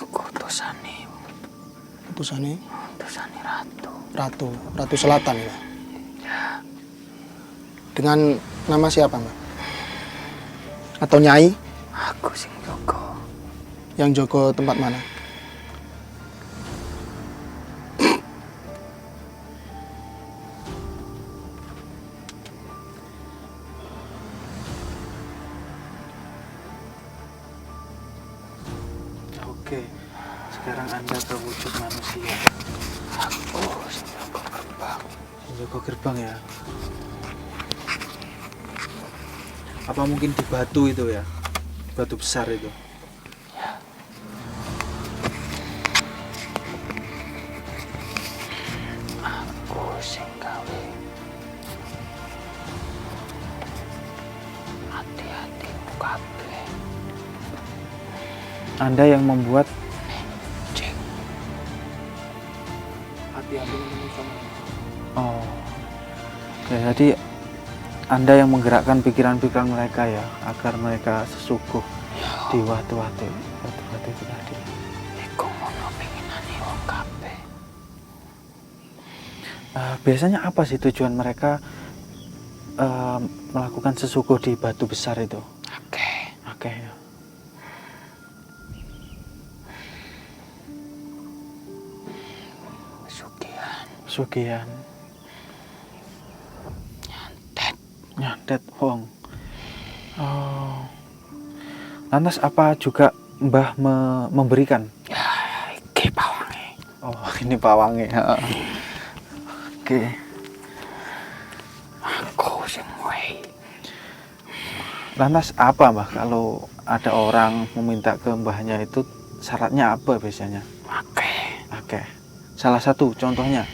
Aku utusane. Utusannya Utusane ratu. Ratu Selatan ya. Dengan nama siapa, Mbak? Atau Nyai Aku sing jaga. yang jaga tempat mana? sekarang Anda kewujud manusia. Aku jaga gerbang. Jaga gerbang ya. Apa mungkin di batu itu ya? Batu besar itu. Aku sing gawe. Hati-hatimu kabeh. Anda yang membuat Cing. Hati-hati sama. oh. Oke, jadi Anda yang menggerakkan pikiran-pikiran mereka ya, agar mereka sesungguh di watu-watu itu tadi. Iku ngono pinginane wong kabeh. Biasanya apa sih tujuan mereka melakukan sesuguh di batu besar itu? Oke ya. Sugihan. Nyantet wong. Oh. Lantas apa juga Mbah memberikan? Ya, iki pawange. Oh, ini pawangnya. Oke. Aku sing wae. Lantas apa Mbah kalau ada orang meminta ke mbahnya itu syaratnya apa biasanya? Oke. Salah satu contohnya.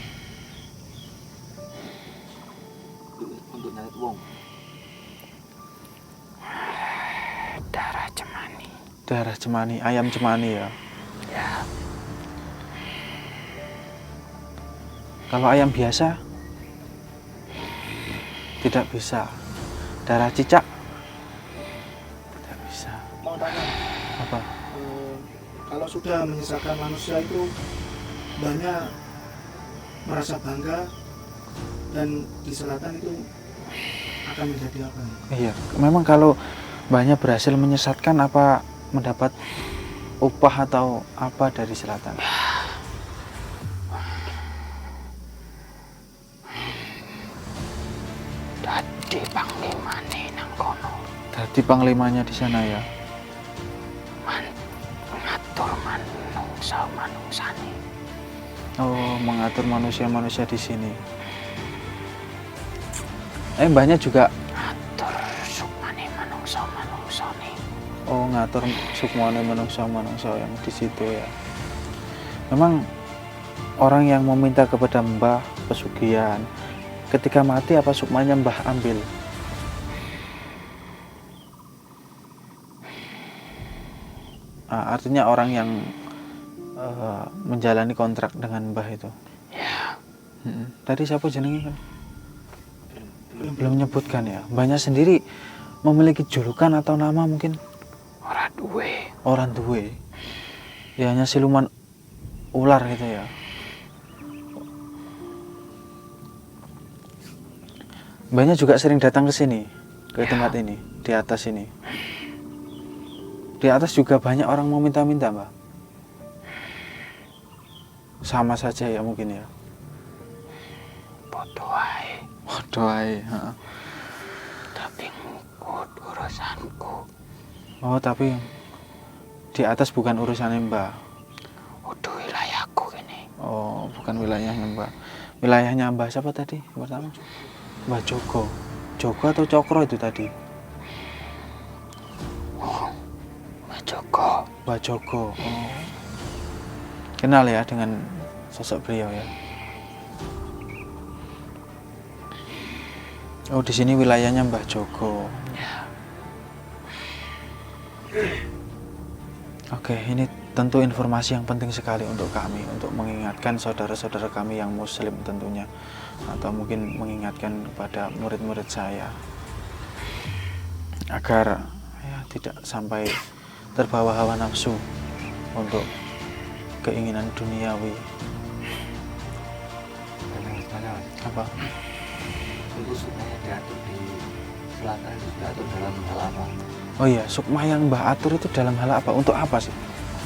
Untuk nyari wong. Darah cemani. Ayam cemani ya. Ya, Kalau ayam biasa tidak bisa. Darah cicak tidak bisa. Mau tanya, Apa? kalau sudah menyisakan manusia itu banyak merasa bangga dan di selatan itu akan menjadi apa? Iya, memang kalau mbahnya berhasil menyesatkan apa mendapat upah atau apa dari selatan? dadi panglimane nang kono. Jadi panglimanya di sana ya. Ngatur manungsa-manungsane. Oh, mengatur manusia-manusia di sini. Mbahnya juga Ngatur sukmane manungsa-manungsane. oh ngatur sukmane manungsa-manungsa yang di situ ya. Memang orang yang meminta kepada Mbah pesugihan ketika mati apa sukmanya Mbah ambil? Artinya orang yang menjalani kontrak dengan Mbah itu. Ya, Tadi siapa jenengnya kan? Belum menyebutkan ya. Mbahnya sendiri memiliki julukan atau nama mungkin? ora duwe. Orang duwe. Ya hanya siluman ular gitu ya. Mbahnya juga sering datang ke sini, ke tempat ini, di atas ini. Di atas juga banyak orang mau minta-minta, Mbah. Sama saja ya mungkin ya. Padha wae. Waduh, ae, heeh. Tapi ngikut urusanku. Oh, tapi di atas bukan urusannya Mbah. Udah wilayahku kene. Oh, bukan wilayahnya Mbah. Wilayahnya Mbah siapa tadi? Yang pertama? Mbah Joko. Joko atau Cokro itu tadi? Mbak Joko. Mbah Joko. Oh. Kenal ya dengan sosok beliau ya. Oh, di sini wilayahnya Mbah Joko. Oke, ini tentu informasi yang penting sekali untuk kami, untuk mengingatkan saudara-saudara kami yang muslim tentunya, atau mungkin mengingatkan kepada murid-murid saya agar ya tidak sampai terbawa hawa nafsu untuk keinginan duniawi. Apa? Itu sebenarnya diatur di selatan itu diatur dalam hal apa? Oh iya, sukma yang Mbah atur itu dalam hal apa? Untuk apa sih?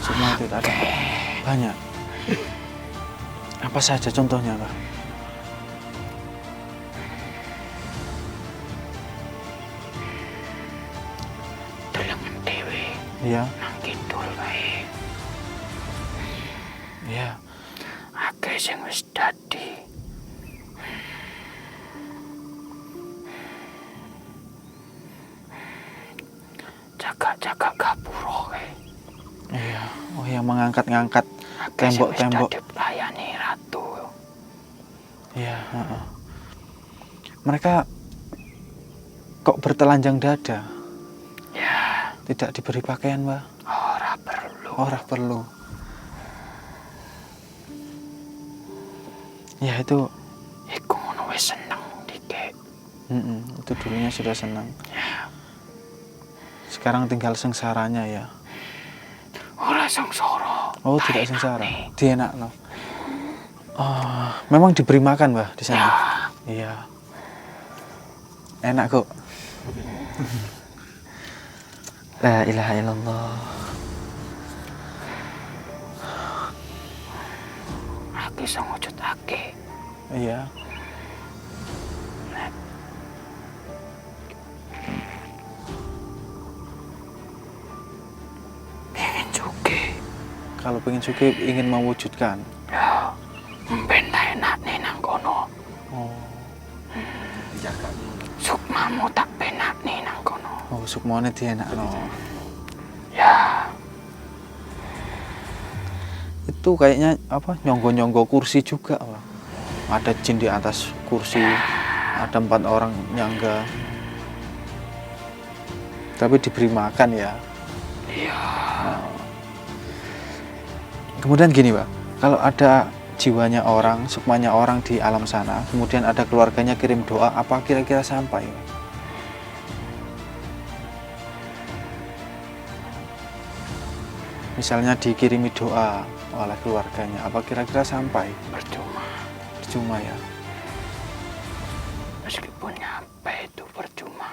Sukma itu ada banyak. Apa saja contohnya, Mbah? Delengen dhewe Iya. nang kidul wae. akeh sing wis dadi. Jaga-jaga gapura kae. Iya, oh yang mengangkat-ngangkat Akeh sing wis tembok-tembok. dadi pelayane ratu. Iya, heeh. Mereka kok bertelanjang dada? Ya, Tidak diberi pakaian, Mbah? ora perlu. Ora perlu. Ya itu, Iku ngono wis seneng dikek. itu dulunya sudah senang. Ya, Sekarang tinggal sengsaranya ya. ora sengsara. Oh, tidak sengsara. Dienakno. Oh, memang diberi makan, Mbah, di sana. Iya. Enak kok. La ilaha illallah. Aku iso ngujudake. Iya. Pengen juga. Kalau pengen suki ingin mewujudkan. Ya, mben enakne nang kono. Oh, Sukmamu tak penakne nang kono. oh sukmone dienakno. Ya, Itu kayaknya apa? Nyonggo-nyonggo kursi juga, Pak. Ada jin di atas kursi. Ada 4 orang nyangga. Tapi diberi makan ya. iya. Kemudian gini, Pak. Kalau ada jiwanya orang, sukmanya orang di alam sana, kemudian ada keluarganya kirim doa, apa kira-kira sampai, Pak? Misalnya dikirimi doa oleh keluarganya, apa kira-kira sampai? Percuma. Cuma ya. Meskipun nyampe itu percuma.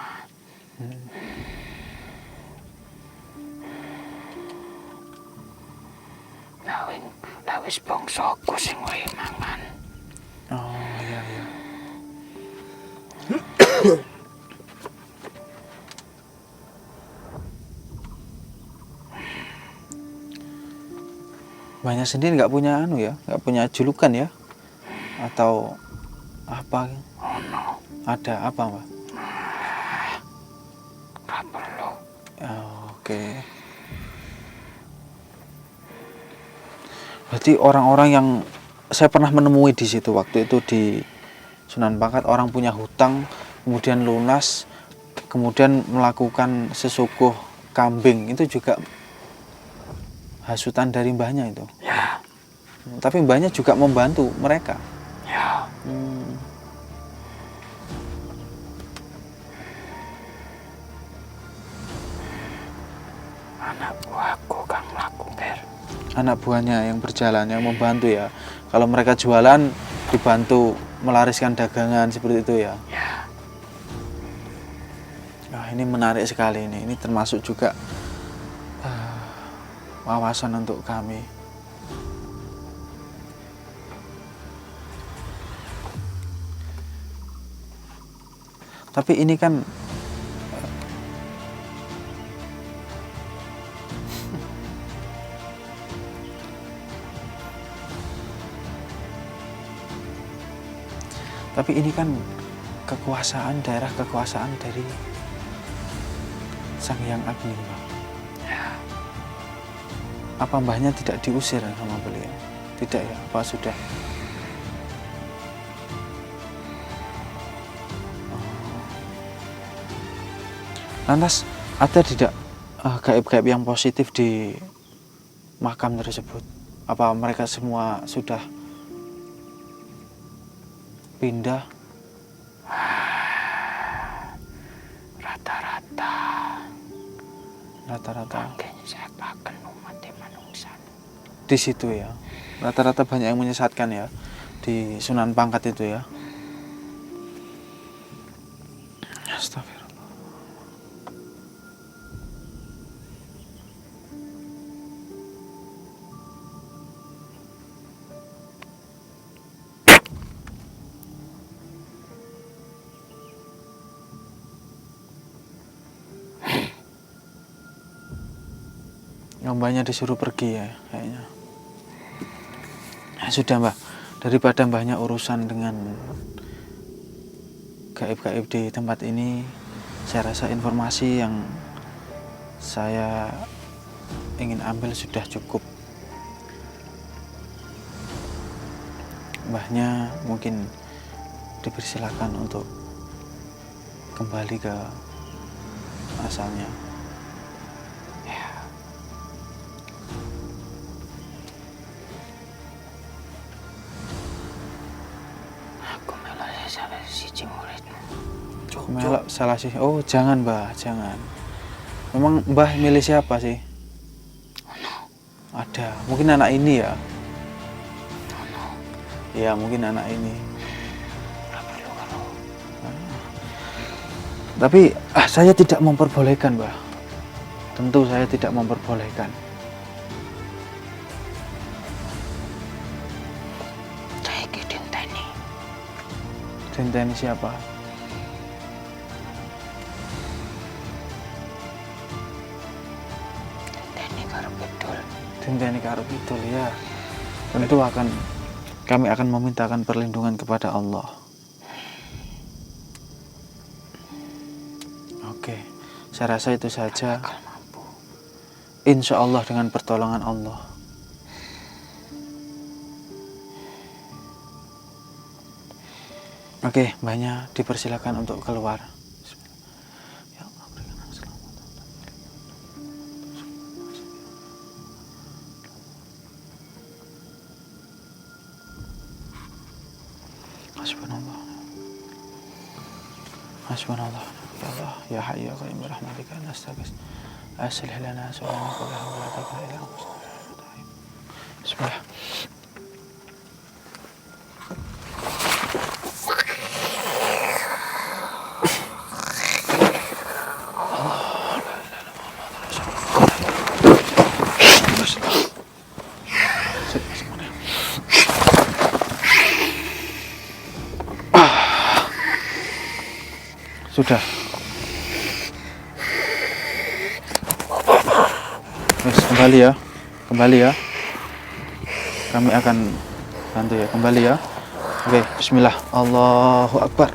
Lah wis bangsaku sing wae mangan. Oh iya iya. Banyak sendiri nggak punya anu ya, nggak punya julukan ya, atau apa? Ada apa, Mbak? Gak perlu. Oh, oke. Berarti orang-orang yang saya pernah menemui di situ waktu itu di Sunan Pangkat, orang punya hutang, kemudian lunas, kemudian melakukan sesukuh kambing, itu juga hasutan dari mbahnya itu. Ya, Tapi mbahnya juga membantu mereka. ya. Anak buahku kang mlaku ber. Anak buahnya yang berjalan, yang membantu ya. Kalau mereka jualan, dibantu melariskan dagangan seperti itu ya. Ya, Nah, ini menarik sekali ini. Ini termasuk juga wawasan untuk kami. Tapi ini kan kekuasaan, daerah kekuasaan dari Sang Hyang Agni, Pak. Apa mbahnya tidak diusir sama beliau? Tidak ya? Apa sudah? Lantas ada tidak gaib-gaib yang positif di makam tersebut? Apa mereka semua sudah pindah? Rata-rata kayaknya saya akan umat manungsa. di situ ya. Rata-rata banyak yang menyesatkan ya di Sunan Pangkat itu ya. Astagfirullah. Mbaknya disuruh pergi ya kayaknya. Sudah, Mbak. daripada banyak urusan dengan gaib-gaib di tempat ini, saya rasa informasi yang saya ingin ambil sudah cukup. Mbahnya mungkin dipersilakan untuk kembali ke asalnya. Ya. Aku malah salah siji muridmu. Melok salah sih. Oh, jangan, Mbah, jangan. Memang Mbah milih siapa sih? Ada. Mungkin anak ini ya. Ya, mungkin anak ini. Tapi saya tidak memperbolehkan, Mbah. Tentu saya tidak memperbolehkan. Saya iki dinteni. Dinteni siapa? Dinteni karo betul. Dinteni karo Kidul ya. Tentu kami akan memintakan perlindungan kepada Allah. Oke, saya rasa itu saja. Insya Allah dengan pertolongan Allah. Oke, Mbahnya dipersilakan untuk keluar. Ya Allah, berikan selamat. Hasbunallah. Hasbunallah. Ya Allah, ya Hayyu ya Qayyum birahmatika nastaghits. Aslih lana su'ana kullahu wa la takilna ila anfusina. Bismillah. Sudah. Wes, kembali ya. Kembali ya. Kami akan bantu ya. Kembali ya. Oke, bismillah. Allahu Akbar.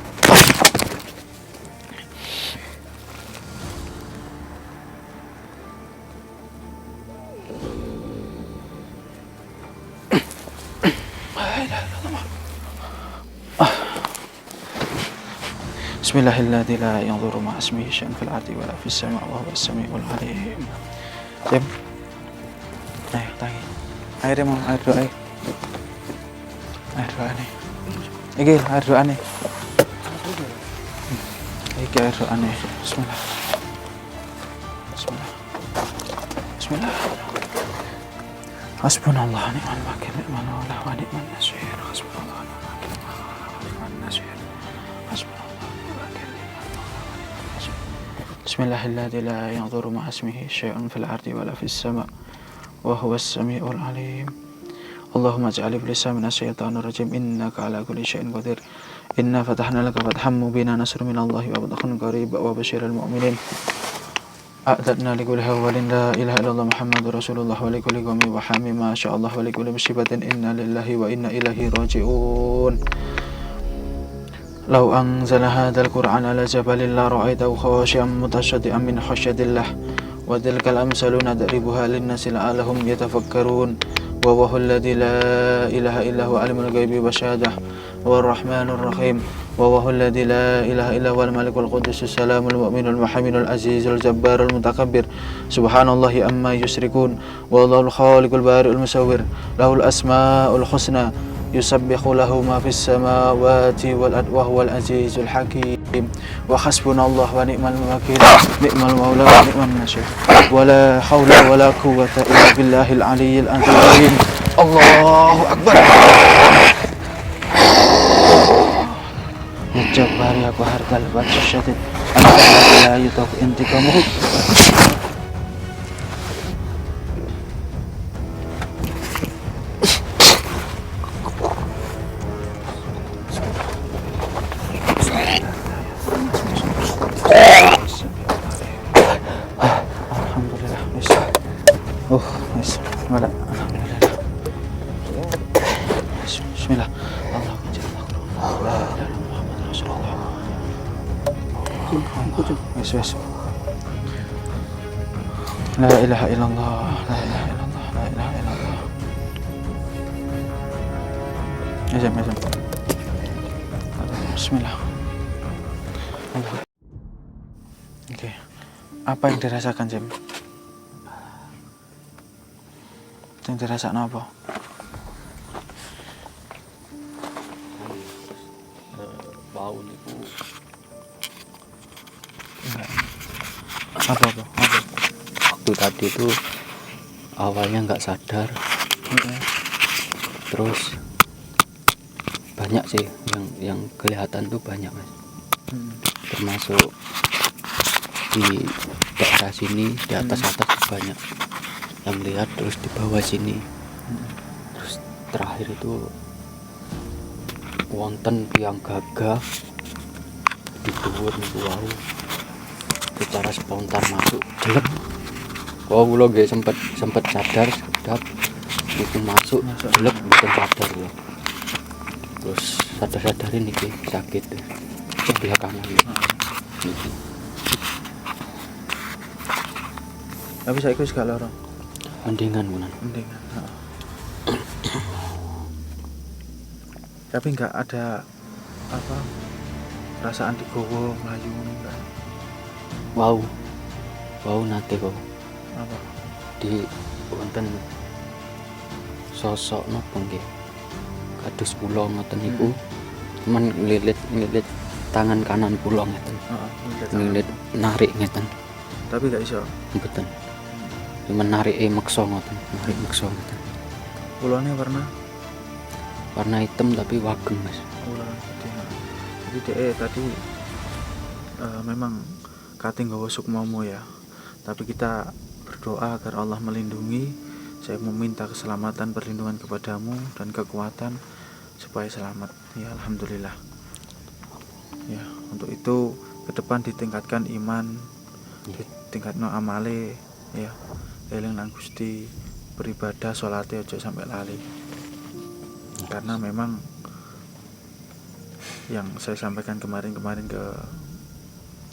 Bismillahirrahmanirrahim. La yanzuru ma ismihi syai'un fil ardi wala fis sama' wa huwas samiul alim. Jam. Ayo tangi. Air mau air doa. Air doa nih. Iki air doa nih. Iki air doa nih. Bismillah. Bismillah. Bismillah. Hasbunallah wa ni'mal wakil, ni'mal mawla wa ni'man nasir. Hasbunallah wa ni'mal nasir. Hasbunallah. Bismillahirrahmanirrahim. La yanzuru ma ismihi syai'un fil ardi wala fis sama' wa huwas samiul alim. Allahumma ij'al iblisa minas syaitanir rajim innaka ala kulli syai'in qadir. Inna fatahna laka fathan mubina nasrun minallahi wa fathun qarib wa basyiral mu'minin. A'tadna likulli hawalin la ilaha illallah Muhammadur Rasulullah wa likulli qawmi wa hami ma sya'allah wa likulli musibatin inna lillahi wa inna ilaihi raji'un. لو أنزل هذا القرآن على جبل لرأيته خاشعا متصدعا من خشية الله وتلك الأمثال نضربها للناس لعلهم يتفكرون وهو الذي لا إله إلا هو عالم الغيب والشهادة والرحمن الرحيم وهو الذي لا إله إلا هو الملك القدس السلام المؤمن المحمد العزيز الجبار المتكبر سبحان الله أما يشركون والله الخالق البارئ المصور له الأسماء الحسنى يسبح له ما في السماوات والأرض وهو العزيز الحكيم وحسبنا الله ونعم الوكيل نعم المولى ونعم النصير ولا حول ولا قوة إلا بالله العلي العظيم الله أكبر الجبار يا قهر البطش الشديد أنت لا يطاق انتقامه Alhamdulillah. Wala. Alhamdulillah. Bismillah. Allahumma jalla la ilaha illallah Muhammad Rasulullah. Wes. La ilaha illallah, la ilaha illallah, la ilaha illallah. Azam. Bismillah. Allah. Oke. Apa yang dirasakan, Jam? Yang dirasakan apa? Bau niku Apa? waktu tadi itu awalnya nggak sadar, terus banyak sih yang kelihatan tuh banyak, Mas. Termasuk di daerah sini, di atas banyak yang lihat, terus di bawah sini, terus terakhir itu wonten tiang gagah di dhuwur niku wau secara spontan masuk jelek. Kula nggih sempet sadar sedap niku masuk jelek mboten sadar ya. Terus sadar-sadarin niki sakit sebelah kanan niki. Tapi saiki wis gak lara. Mendingan Munan. Mendingan. Tapi nggak ada apa perasaan digowo melayu enggak. Wow nate kok Apa? di wonten sosok napa nggih kados kula ngoten niku men ngelilit tangan kanan kula ngeten ngelilit narik ngeten Tapi nggak iso. mboten menarike meksa ngoten Pulone warna hitam tapi wageng, Mas. Jadi DE tadi memang kating nggawa sukmamo ya. Tapi kita berdoa agar Allah melindungi. Saya meminta keselamatan, perlindungan kepadamu dan kekuatan supaya selamat. Ya alhamdulillah. Ya, untuk itu ke depan ditingkatkan iman, ditingkatno amale ya. Eling nang Gusti, beribadah salate aja sampai lali. Karena memang yang saya sampaikan kemarin ke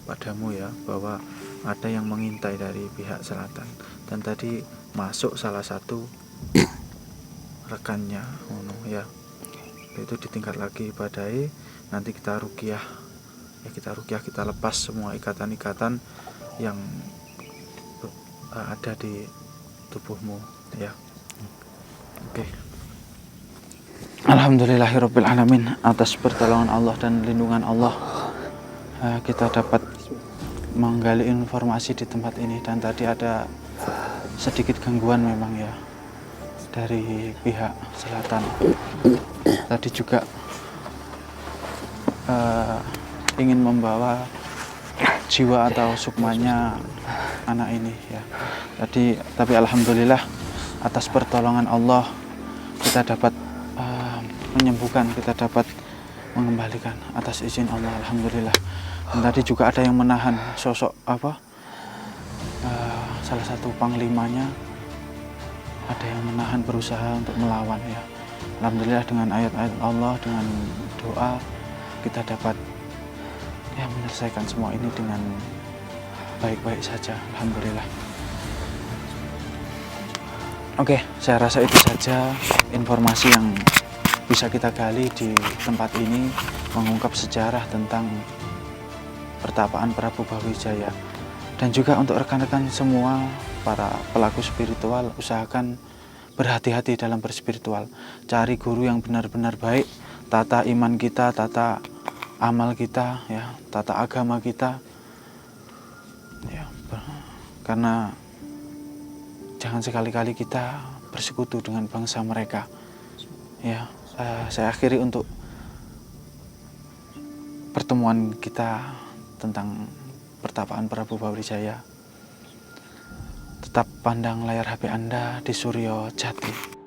padamu ya, bahwa ada yang mengintai dari pihak selatan dan tadi masuk salah satu rekannya ya, itu ditingkat lagi ibadahnya. Nanti kita ruqyah ya, kita lepas semua ikatan-ikatan yang ada di tubuhmu ya. Oke. Alhamdulillahirabbil alamin, atas pertolongan Allah dan lindungan Allah kita dapat menggali informasi di tempat ini. Dan tadi ada sedikit gangguan memang ya dari pihak selatan. Tadi juga ingin membawa jiwa atau sukmanya anak ini ya. Tapi alhamdulillah atas pertolongan Allah kita dapat menyembuhkan, kita dapat mengembalikan atas izin Allah, alhamdulillah. Dan tadi juga ada yang menahan sosok salah satu panglimanya, ada yang menahan, berusaha untuk melawan ya. Alhamdulillah dengan ayat-ayat Allah, dengan doa kita dapat ya menyelesaikan semua ini dengan baik-baik saja, alhamdulillah. Oke, saya rasa itu saja informasi yang bisa kita gali di tempat ini, mengungkap sejarah tentang pertapaan Prabu Brawijaya. Dan juga untuk rekan-rekan semua para pelaku spiritual, usahakan berhati-hati dalam berspiritual. Cari guru yang benar-benar baik, tata iman kita, tata amal kita ya, tata agama kita ya, karena jangan sekali-kali kita bersekutu dengan bangsa mereka ya. Saya akhiri untuk pertemuan kita tentang pertapaan Prabu Brawijaya. Tetap pandang layar HP Anda di Suryo Jati.